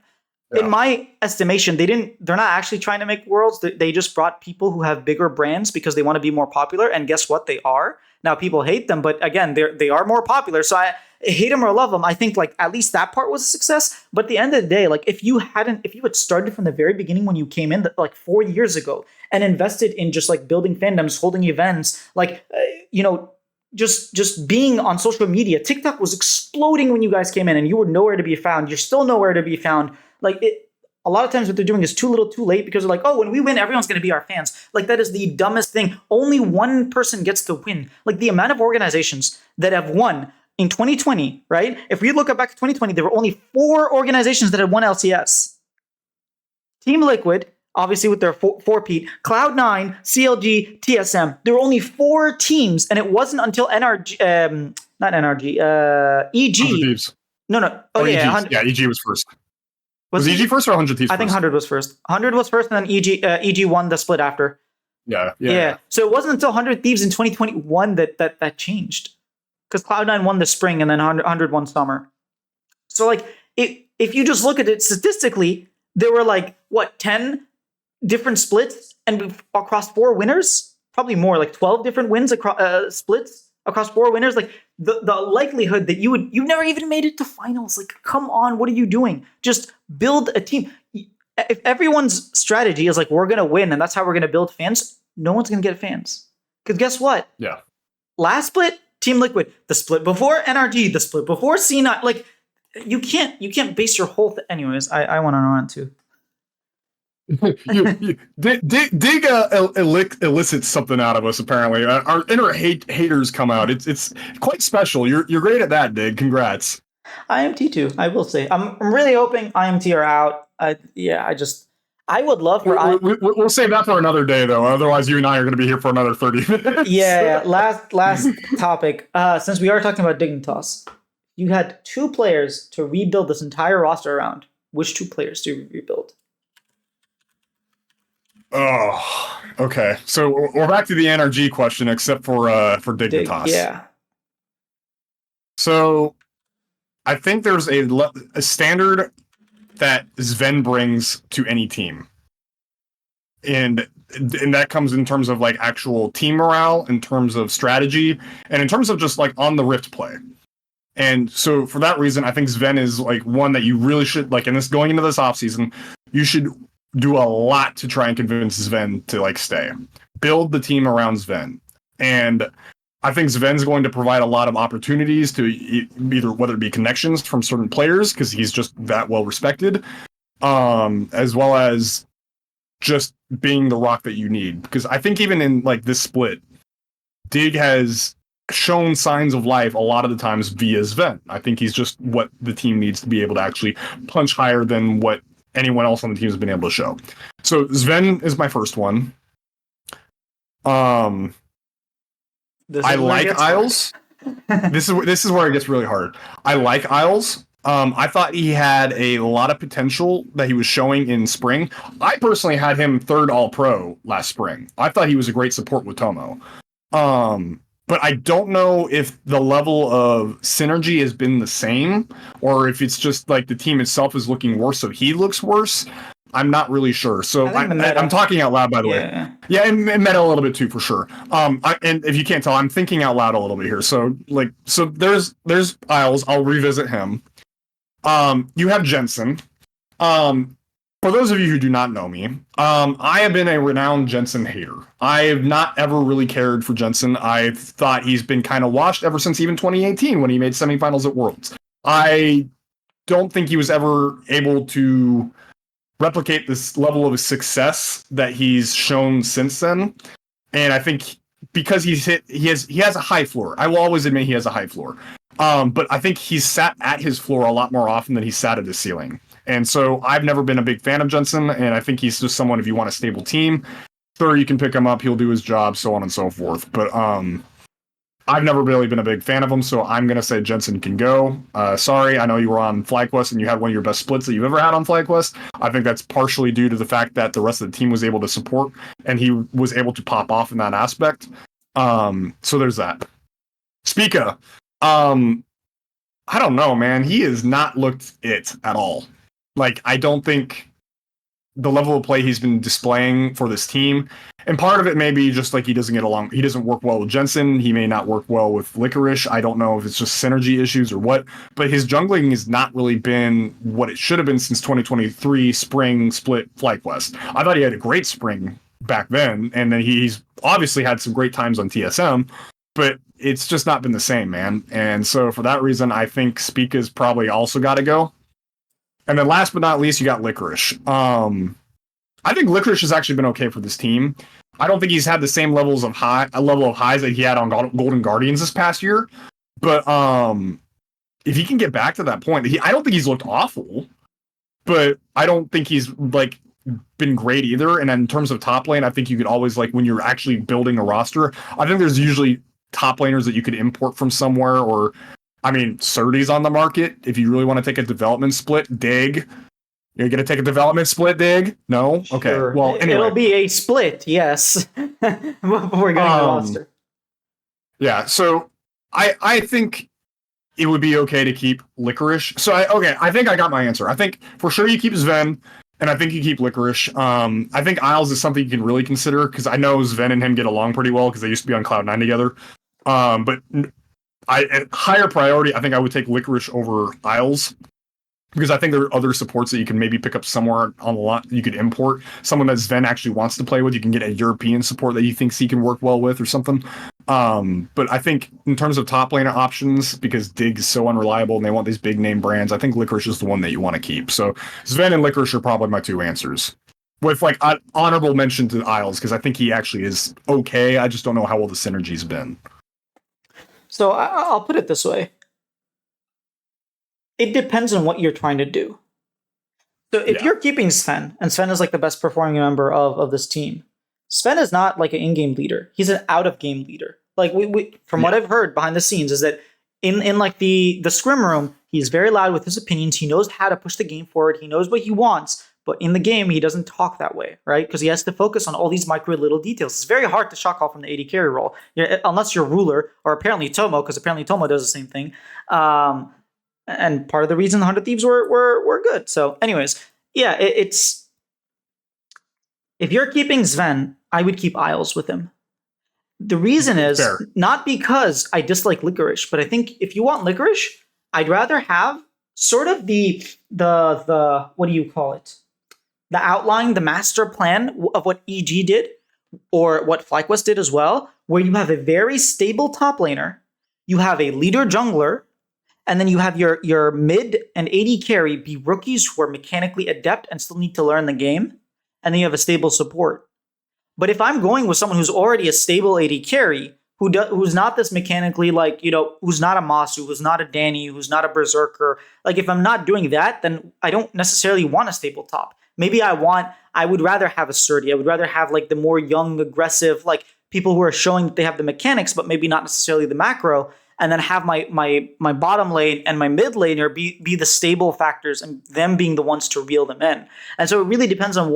in my estimation, they're not actually trying to make worlds. They just brought people who have bigger brands because they want to be more popular, and guess what? They are. Now people hate them, but again, they are more popular. So I hate them or love them. I think like at least that part was a success. But at the end of the day, like if you had started from the very beginning when you came in, like 4 years ago, and invested in just like building fandoms, holding events, like just being on social media. TikTok was exploding when you guys came in, and you were nowhere to be found. You're still nowhere to be found. Like a lot of times what they're doing is too little too late, because they're like, oh, when we win, everyone's going to be our fans. Like, that is the dumbest thing. Only one person gets to win. Like, the amount of organizations that have won in 2020, right? If we look back to 2020, there were only 4 organizations that had won LCS. Team Liquid, obviously with their 4-peat, Cloud9, CLG, TSM. There were only 4 teams, and it wasn't until NRG, not NRG, EG. No. Oh, yeah. Yeah, EG was first. Was EG first or 100 Thieves first? I think 100 was first. 100 was first, and then EG won the split after. Yeah. So it wasn't until 100 Thieves in 2021 that changed. Because Cloud9 won the spring, and then 100 won summer. So, like, if you just look at it statistically, there were, like, 10 different splits and across 4 winners? Probably more, like 12 different wins across splits across 4 winners. Like, the likelihood that you never even made it to finals. Like, come on, what are you doing? Just build a team. If everyone's strategy is like, we're going to win and that's how we're going to build fans, no one's going to get fans. Because guess what? Yeah. Last split, Team Liquid. The split before NRG. The split before C9. Like, you can't base your whole anyways, I want to know on too. Dig elicits something out of us. Apparently, our inner haters come out. It's quite special. You're great at that, Dig. Congrats. IMT too. I will say, I'm really hoping IMT are out. I would love for. We'll save that for another day, though. Otherwise, you and I are going to be here for another 30 minutes. Yeah. Last topic. Since we are talking about Dignitas, you had 2 players to rebuild this entire roster around. Which 2 players do you rebuild? Oh, okay. So we're back to the NRG question, except for Dignitas. Yeah. So I think there's a standard that Sven brings to any team, and that comes in terms of like actual team morale, in terms of strategy, and in terms of just like on the Rift play. And so for that reason, I think Sven is like one that you really should like. In this going into this offseason, you should do a lot to try and convince Sven to like stay. Build the team around Sven. And I think Sven's going to provide a lot of opportunities to either whether it be connections from certain players, because he's just that well respected, as well as just being the rock that you need. Because I think even in like this split, Dig has shown signs of life a lot of the times via Sven. I think he's just what the team needs to be able to actually punch higher than what anyone else on the team has been able to show. So Sven is my first one. I like Isles. This is where it gets really hard. I like Isles. I thought he had a lot of potential that he was showing in spring. I personally had him third All Pro last spring. I thought he was a great support with Tomo. But I don't know if the level of synergy has been the same, or if it's just like the team itself is looking worse, so he looks worse. I'm not really sure. So I think the meta. I'm talking out loud, by the way. Yeah. Yeah, and meta a little bit too, for sure. And if you can't tell, I'm thinking out loud a little bit here. So there's Isles. I'll revisit him. You have Jensen. For those of you who do not know me, I have been a renowned Jensen hater. I have not ever really cared for Jensen. I've thought he's been kind of washed ever since even 2018 when he made semifinals at Worlds. I don't think he was ever able to replicate this level of success that he's shown since then. And I think because he has a high floor. I will always admit he has a high floor. But I think he's sat at his floor a lot more often than he's sat at his ceiling. And so I've never been a big fan of Jensen, and I think he's just someone, if you want a stable team, sure, you can pick him up, he'll do his job, so on and so forth. But I've never really been a big fan of him, so I'm going to say Jensen can go. Sorry, I know you were on FlyQuest and you had one of your best splits that you've ever had on FlyQuest. I think that's partially due to the fact that the rest of the team was able to support, and he was able to pop off in that aspect. So there's that. Spica. I don't know, man. He has not looked it at all. Like, I don't think the level of play he's been displaying for this team, and part of it may be just like he doesn't get along. He doesn't work well with Jensen. He may not work well with Licorice. I don't know if it's just synergy issues or what, but his jungling has not really been what it should have been since 2023 spring split FlyQuest. I thought he had a great spring back then, and then he's obviously had some great times on TSM, but it's just not been the same, man. And so for that reason, I think Spica's probably also got to go. And then last but not least, you got Licorice. I think Licorice has actually been okay for this team. I don't think he's had the same level of highs that he had on Golden Guardians this past year. But if he can get back to that point, I don't think he's looked awful, but I don't think he's like been great either. And in terms of top lane, I think you could always, like, when you're actually building a roster, I think there's usually top laners that you could import from somewhere, or I mean, Surdy's on the market. If you really want to take a development split, Dig. You're going to take a development split, Dig? No? Okay. Sure. Well, anyway. It'll be a split, yes. Before getting the roster. Yeah, so I think it would be okay to keep Licorice. So, I think I got my answer. I think for sure you keep Sven, and I think you keep Licorice. I think Isles is something you can really consider, because I know Sven and him get along pretty well, because they used to be on Cloud9 together. But at higher priority, I think I would take Licorice over Isles, because I think there are other supports that you can maybe pick up somewhere on the lot you could import. Someone that Sven actually wants to play with, you can get a European support that he thinks he can work well with or something. But I think in terms of top laner options, because Dig is so unreliable and they want these big name brands, I think Licorice is the one that you want to keep. So Sven and Licorice are probably my two answers, with like an honorable mention to Isles, because I think he actually is okay. I just don't know how well the synergy's been. So I'll put it this way. It depends on what you're trying to do. So if you're keeping Sven, and Sven is like the best performing member of this team, Sven is not like an in-game leader. He's an out-of-game leader. Like we from what I've heard behind the scenes is that in like the scrim room, he's very loud with his opinions. He knows how to push the game forward. He knows what he wants. But in the game, he doesn't talk that way, right? Because he has to focus on all these micro little details. It's very hard to shot call from the AD carry role, unless you're Ruler or apparently Tomo, because apparently Tomo does the same thing. And part of the reason the 100 Thieves were good. So anyways, yeah, it's... If you're keeping Sven, I would keep Isles with him. The reason is not because I dislike Licorice, but I think if you want Licorice, I'd rather have sort of the what do you call it? The outline, the master plan of what EG did, or what FlyQuest did as well, where you have a very stable top laner, you have a leader jungler, and then you have your mid and AD carry be rookies who are mechanically adept and still need to learn the game, and then you have a stable support. But if I'm going with someone who's already a stable AD carry, who's not this mechanically, like, who's not a Masu, who's not a Danny, who's not a Berserker, like, if I'm not doing that, then I don't necessarily want a stable top. Maybe I would rather have a Surdy. I would rather have like the more young, aggressive, like people who are showing that they have the mechanics, but maybe not necessarily the macro. and then have my bottom lane and my mid laner be the stable factors and them being the ones to reel them in. And so it really depends on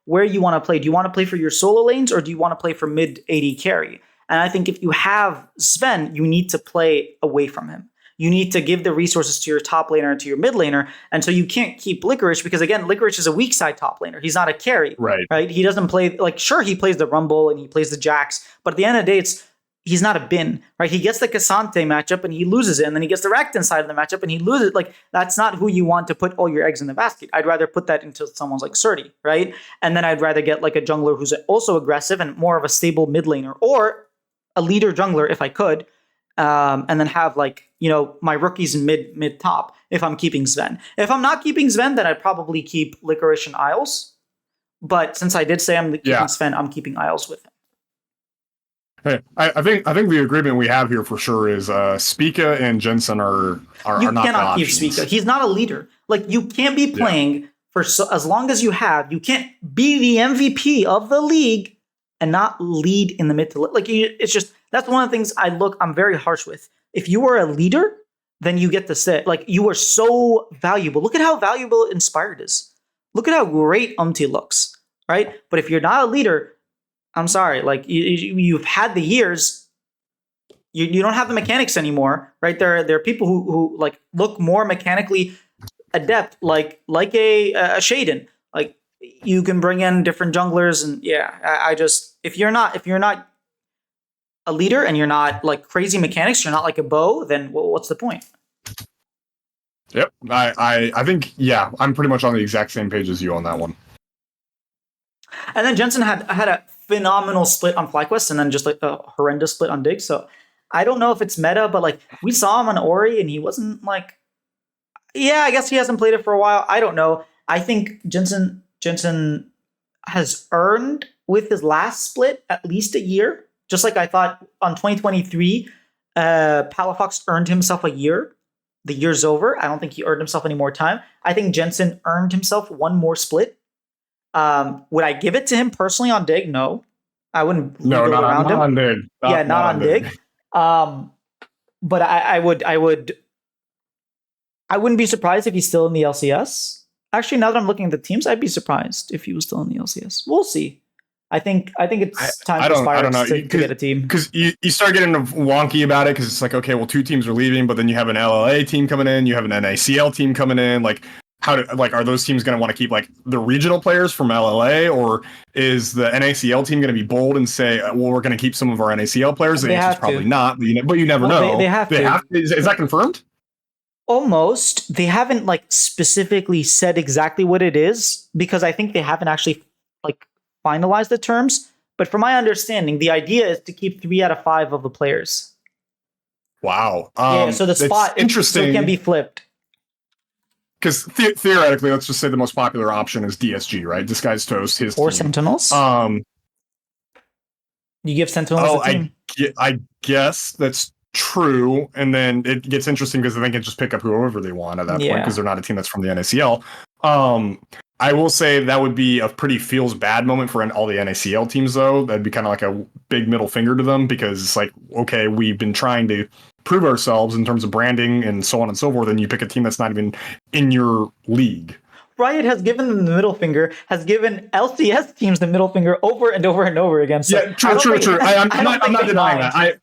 where you want to play. Do you want to play for your solo lanes or do you want to play for mid AD carry? And I think if you have Sven, you need to play away from him. You need to give the resources to your top laner and to your mid laner. And so you can't keep Licorice because, again, Licorice is a weak side top laner. He's not a carry. Right? He doesn't play, like, sure, he plays the Rumble and he plays the Jax, but at the end of the day, he's not a bin, right? He gets the Cassante matchup and he loses it. And then he gets the Rakton side of the matchup and he loses it. Like, that's not who you want to put all your eggs in the basket. I'd rather put that into someone's like Surdy, right? And then I'd rather get like a jungler who's also aggressive and more of a stable mid laner, or a leader jungler if I could. And then have like, my rookies mid top if I'm keeping Sven. If I'm not keeping Sven, then I'd probably keep Licorice and Isles. But since I did say I'm keeping Sven, I'm keeping Isles with him. Hey, I think the agreement we have here for sure is Spica and Jensen are not the options. You cannot keep Spica. He's not a leader. Like, you can't be playing for as long as you can't be the MVP of the league and not lead in the mid to like. It's just, that's one of the things I'm very harsh with. If you are a leader, then you get to sit. Like, you are so valuable. Look at how valuable Inspired is. Look at how great Umti looks, right? But if you're not a leader, I'm sorry. Like, you've had the years. You don't have the mechanics anymore, right? There are people who like look more mechanically adept, like a Shaden. Like, you can bring in different junglers, and I just, if you're not a leader and you're not like crazy mechanics, you're not like a bow, then what's the point? Yep. I think, I'm pretty much on the exact same page as you on that one. And then Jensen had a phenomenal split on FlyQuest and then just like a horrendous split on Dig. So I don't know if it's meta, but like we saw him on Ori and he wasn't like, I guess he hasn't played it for a while. I don't know. I think Jensen has earned with his last split at least a year. Just like I thought on 2023, Palafox earned himself a year. The year's over. I don't think he earned himself any more time. I think Jensen earned himself one more split. Would I give it to him personally on Dig? No. I wouldn't not on Dig. Not on Dig. But I wouldn't be surprised if he's still in the LCS. Actually, now that I'm looking at the teams, I'd be surprised if he was still in the LCS. We'll see. I think it's time for Spires to get a team. Because you start getting wonky about it because it's like, okay, well, 2 teams are leaving, but then you have an LLA team coming in, you have an NACL team coming in. Like, are those teams going to want to keep like the regional players from LLA, or is the NACL team going to be bold and say, well, we're going to keep some of our NACL players? The answer is probably not, but you never know. They have to. Is that confirmed? Almost. They haven't like specifically said exactly what it is because I think they haven't actually like finalized the terms. But from my understanding, the idea is to keep 3 out of 5 of the players. Wow. So the spot interesting. So it can be flipped. Because theoretically, let's just say the most popular option is DSG, right? Disguised Toast, his or team. Sentinels. You give Sentinels a team? I guess that's true. And then it gets interesting because they can just pick up whoever they want at that point because they're not a team that's from the NACL. I will say that would be a pretty feels bad moment for all the NACL teams, though. That'd be kind of like a big middle finger to them because it's like, okay, we've been trying to prove ourselves in terms of branding and so on and so forth, and you pick a team that's not even in your league. Riot has given them the middle finger, has given LCS teams the middle finger over and over and over again. So true. I'm not denying that.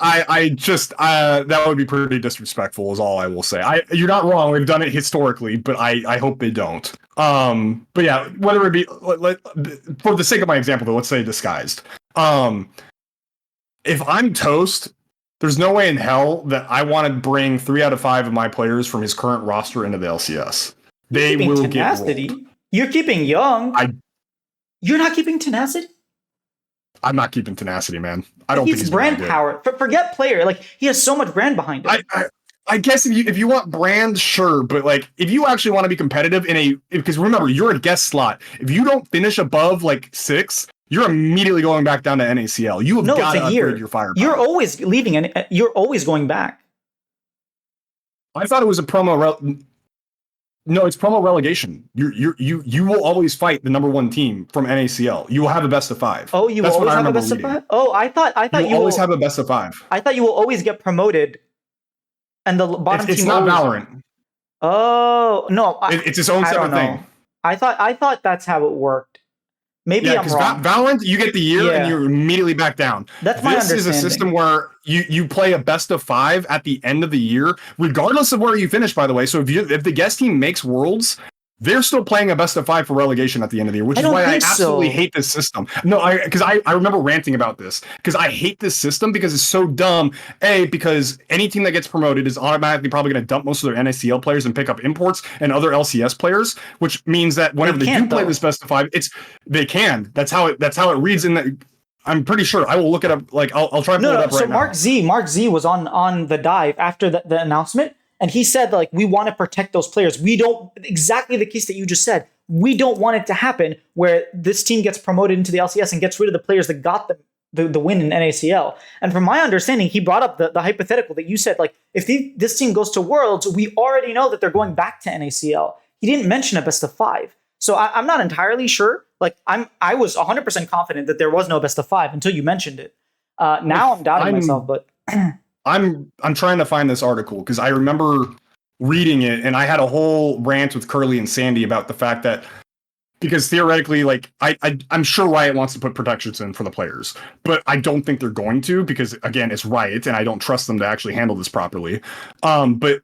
I just that would be pretty disrespectful is all I will say. You're not wrong. We've done it historically, but I hope they don't. But yeah, whether it be for the sake of my example, though, let's say Disguised. If I'm Toast, there's no way in hell that I want to bring 3 out of 5 of my players from his current roster into the LCS. They will Tenacity. Get rolled. You're keeping Young. You're not keeping Tenacity? I'm not keeping Tenacity, man. I don't think he's brand power. Forget player. Like, he has so much brand behind him. I guess if you want brand, sure, but like if you actually want to be competitive because remember, you're a guest slot. If you don't finish above like 6, you're immediately going back down to NACL. You have got to upgrade your firepower. You're always leaving and you're always going back. I thought it was a promo. No, it's promo relegation. You will always fight the number one team from NACL. You will have a best of 5. Oh, you will That's what always I have a remember best of reading. 5. Oh, I thought You will always have a best of 5. I thought you will always get promoted, and the bottom team. It's not Valorant. Oh no, It's its own I don't separate know. thing. I thought that's how it worked. Maybe Yeah, I'm because wrong. Valorant, you get the year and Yeah. you're immediately back down. That's my This is a understanding. system where you play a best of 5 at the end of the year, regardless of where you finish, by the way. So if the guest team makes Worlds, they're still playing a best of 5 for relegation at the end of the year, which is why I absolutely hate this system. No, because I remember ranting about this because I hate this system because it's so dumb. Because any team that gets promoted is automatically probably going to dump most of their NACL players and pick up imports and other LCS players, which means that whenever they do play this best of 5, they can. That's how it reads in the. I'm pretty sure. I will look it up. Like I'll try and pull it up right now. So Mark Z was on the dive after the announcement. And he said, like, we want to protect those players. We don't, exactly the case that you just said, we don't want it to happen where this team gets promoted into the LCS and gets rid of the players that got the win in NACL. And from my understanding, he brought up the hypothetical that you said, like, if this team goes to Worlds, we already know that they're going back to NACL. He didn't mention a best of 5. So I'm not entirely sure. Like, I was 100% confident that there was no best of 5 until you mentioned it. Now I'm doubting myself, but... I'm trying to find this article because I remember reading it and I had a whole rant with Curly and Sandy about the fact that because theoretically, like I'm sure Riot wants to put protections in for the players, but I don't think they're going to because again, it's Riot and I don't trust them to actually handle this properly. But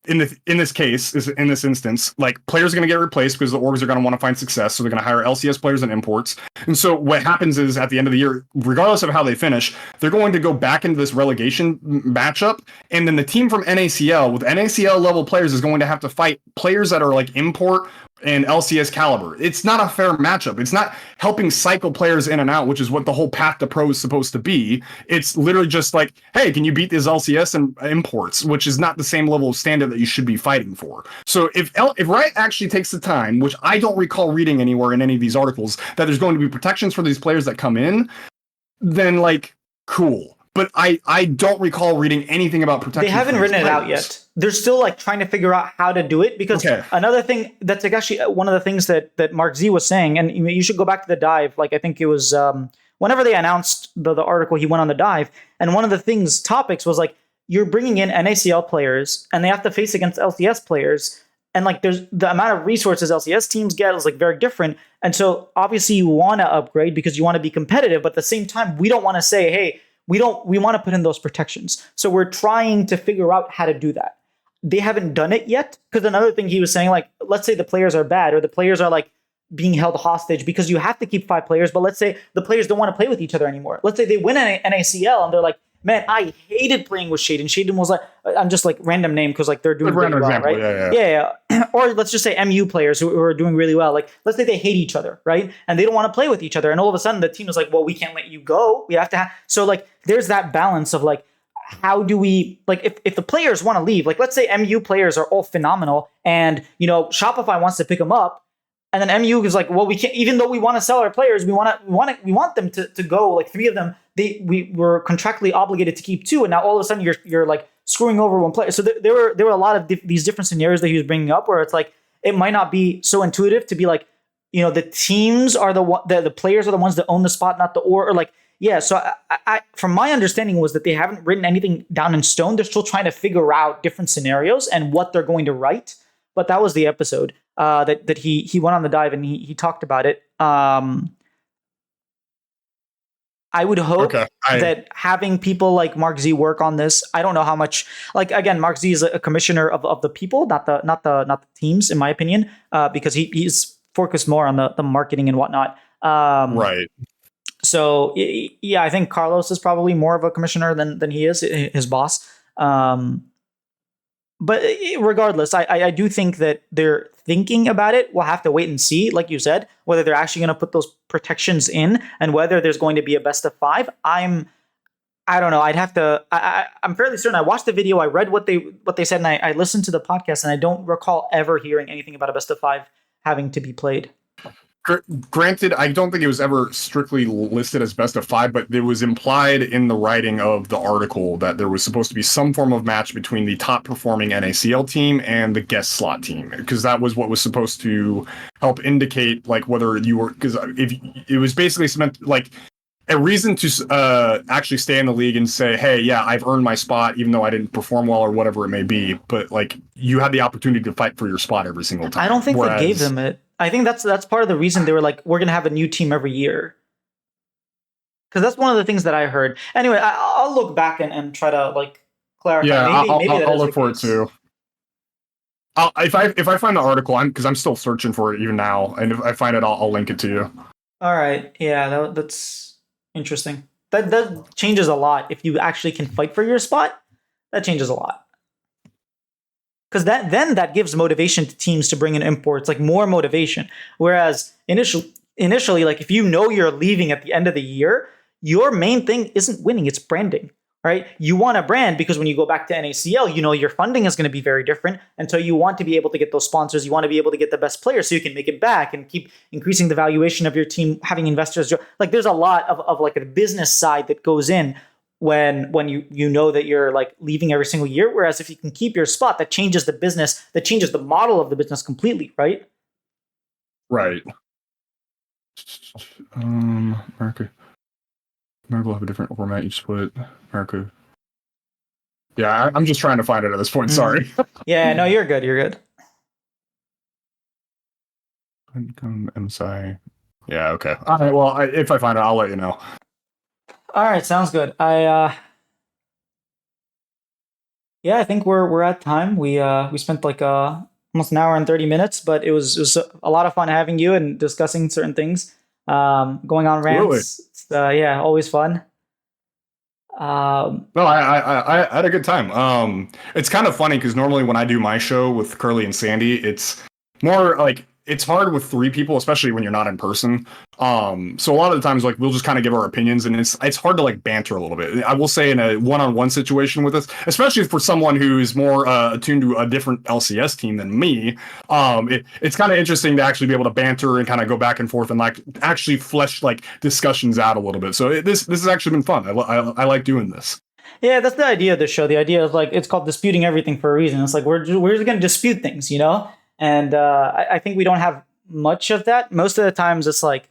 in this case, in this instance, like players are going to get replaced because the orgs are going to want to find success, so they're going to hire LCS players and imports. And so what happens is at the end of the year, regardless of how they finish, they're going to go back into this relegation matchup, and then the team from NACL with NACL level players is going to have to fight players that are like import and LCS caliber. It's not a fair matchup. It's not helping cycle players in and out, which is what the whole path to pro is supposed to be. It's literally just like, hey, can you beat this LCS and imports, which is not the same level of standard that you should be fighting for. So if Riot actually takes the time, which I don't recall reading anywhere in any of these articles, that there's going to be protections for these players that come in, then like, cool. But I don't recall reading anything about protection. They haven't written it out yet. They're still like trying to figure out how to do it because another thing that's like actually one of the things that Mark Z was saying, and you should go back to the dive. Like I think it was whenever they announced the article, he went on the dive, and one of the topics was like you're bringing in NACL players and they have to face against LCS players, and like there's the amount of resources LCS teams get is like very different, and so obviously you want to upgrade because you want to be competitive, but at the same time we don't want to say, hey, we want to put in those protections. So we're trying to figure out how to do that. They haven't done it yet. Because another thing he was saying, like, let's say the players are bad or the players are like being held hostage because you have to keep 5 players, but let's say the players don't want to play with each other anymore. Let's say they win an NACL and they're like, man, I hated playing with Shaden. Shaden was like, I'm just like random name because like they're doing really well, right? Yeah. Or let's just say MU players who are doing really well. Like, let's say they hate each other, right? And they don't want to play with each other. And all of a sudden the team is like, well, we can't let you go. We have to have. So like, there's that balance of like, how do we, like, if the players want to leave, like, let's say MU players are all phenomenal and, you know, Shopify wants to pick them up. And then MU is like, well, we can't, even though we want to sell our players, we want them to go, like 3 of them, we were contractually obligated to keep 2. And now all of a sudden you're like screwing over one player. So there were a lot of these different scenarios that he was bringing up where it's like, it might not be so intuitive to be like, you know, the teams are the players are the ones that own the spot, not the or like, yeah. So I from my understanding was that they haven't written anything down in stone. They're still trying to figure out different scenarios and what they're going to write. But that was the episode that he went on the dive and he talked about it. I would hope that having people like Mark Z work on this, I don't know how much, like, again, Mark Z is a commissioner of the people, not the teams, in my opinion, because he's focused more on the marketing and whatnot. Right. So yeah, I think Carlos is probably more of a commissioner than he is his boss. But regardless, I do think that they're thinking about it. We'll have to wait and see, like you said, whether they're actually going to put those protections in and whether there's going to be a best of 5. I don't know. I'd have to. I'm fairly certain. I watched the video. I read what they said, and I listened to the podcast, and I don't recall ever hearing anything about a best of 5 having to be played. Granted, I don't think it was ever strictly listed as best of 5, but it was implied in the writing of the article that there was supposed to be some form of match between the top performing NACL team and the guest slot team, because that was what was supposed to help indicate like whether you were, because if it was basically meant like a reason to actually stay in the league and say, hey, yeah, I've earned my spot, even though I didn't perform well or whatever it may be. But like, you had the opportunity to fight for your spot every single time. I don't think they gave them it. I think that's part of the reason they were like, we're gonna have a new team every year. Because that's one of the things that I heard. Anyway, I'll look back and try to like clarify. Yeah, maybe I'll look for it too. If I find the article, because I'm still searching for it even now, and if I find it, I'll link it to you. All right. Yeah, that's interesting. That changes a lot if you actually can fight for your spot. That changes a lot. Because that gives motivation to teams to bring in imports, like more motivation. Whereas initially, like if you know you're leaving at the end of the year, your main thing isn't winning, it's branding. Right? You want a brand because when you go back to NACL, you know your funding is going to be very different. And so you want to be able to get those sponsors. You want to be able to get the best players so you can make it back and keep increasing the valuation of your team, having investors. Like there's a lot of like a business side that goes in when you know that you're like leaving every single year. Whereas if you can keep your spot, that changes the business, that changes the model of the business completely, right? Right. America will have a different format each split. America. Yeah, I'm just trying to find it at this point. Sorry. Yeah, no, you're good. You're good. MSI. Yeah, okay. All right, well, if I find it, I'll let you know. All right, sounds good. I think we're at time. We spent like almost an hour and 30 minutes, but it was a lot of fun having you and discussing certain things. Going on rants. Really? Yeah, always fun. No, I had a good time. It's kind of funny because normally when I do my show with Curly and Sandy, it's more like it's hard with 3 people, especially when you're not in person. So a lot of the times, like we'll just kind of give our opinions, and it's hard to like banter a little bit. I will say in a one-on-one situation with us, especially for someone who's more attuned to a different LCS team than me, it's kind of interesting to actually be able to banter and kind of go back and forth and like actually flesh like discussions out a little bit. So this has actually been fun. I like doing this. Yeah, that's the idea of the show. The idea of like it's called disputing everything for a reason. It's like we're just going to dispute things, you know. And I think we don't have much of that. Most of the times it's like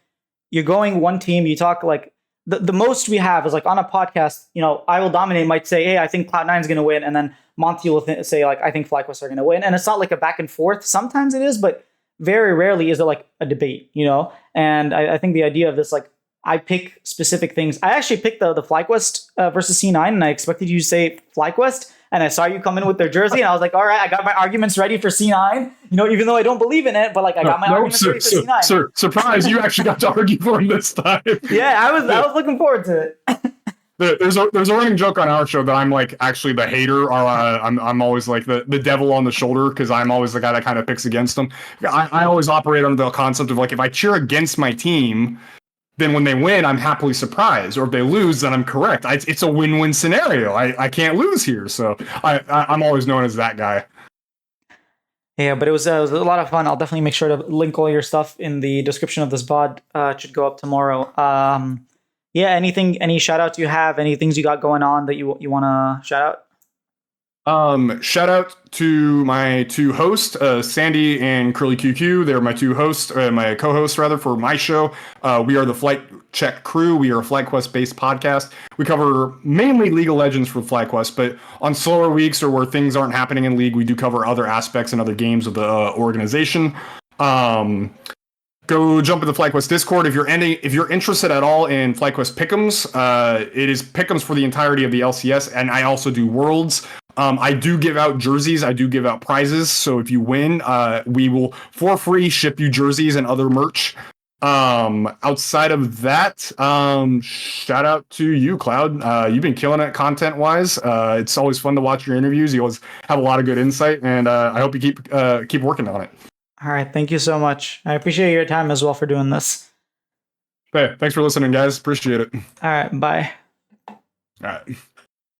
you're going one team, you talk like the most we have is like on a podcast, you know, I Will Dominate might say, hey, I think Cloud9 is going to win. And then Monty will say like, I think FlyQuest are going to win. And it's not like a back and forth. Sometimes it is, but very rarely is it like a debate, you know? And I think the idea of this, like I pick specific things. I actually picked the FlyQuest versus C9 and I expected you to say FlyQuest. And I saw you come in with their jersey, and I was like, all right, I got my arguments ready for C9. You know, even though I don't believe in it, but like I got my arguments ready for C9. Surprise, you actually got to argue for him this time. Yeah, I was looking forward to it. There's a running joke on our show that I'm like actually the hater, or I'm always like the devil on the shoulder because I'm always the guy that kind of picks against them. I always operate under the concept of like if I cheer against my team, then when they win, I'm happily surprised. Or if they lose, then I'm correct. It's a win-win scenario. I can't lose here. So I'm always known as that guy. Yeah, but it was a lot of fun. I'll definitely make sure to link all your stuff in the description of this VOD. It should go up tomorrow. Yeah, any shout outs you have, any things you got going on that you want to shout out? Shout out to my 2 hosts, Sandy and Curly QQ. They're my 2 hosts, my co-hosts rather, for my show. We are the Flight Check Crew. We are a FlyQuest based podcast. We cover mainly League of Legends for FlyQuest, but on slower weeks or where things aren't happening in League, we do cover other aspects and other games of the organization. Go jump in the FlyQuest Discord if you're interested at all in FlyQuest Pick'ems. It is Pick'ems for the entirety of the LCS, and I also do Worlds. I do give out jerseys. I do give out prizes. So if you win, we will for free ship you jerseys and other merch. Outside of that, shout out to you, Cloud. You've been killing it content wise. It's always fun to watch your interviews. You always have a lot of good insight, and I hope you keep working on it. All right. Thank you so much. I appreciate your time as well for doing this. Hey, thanks for listening, guys. Appreciate it. All right. Bye. All right.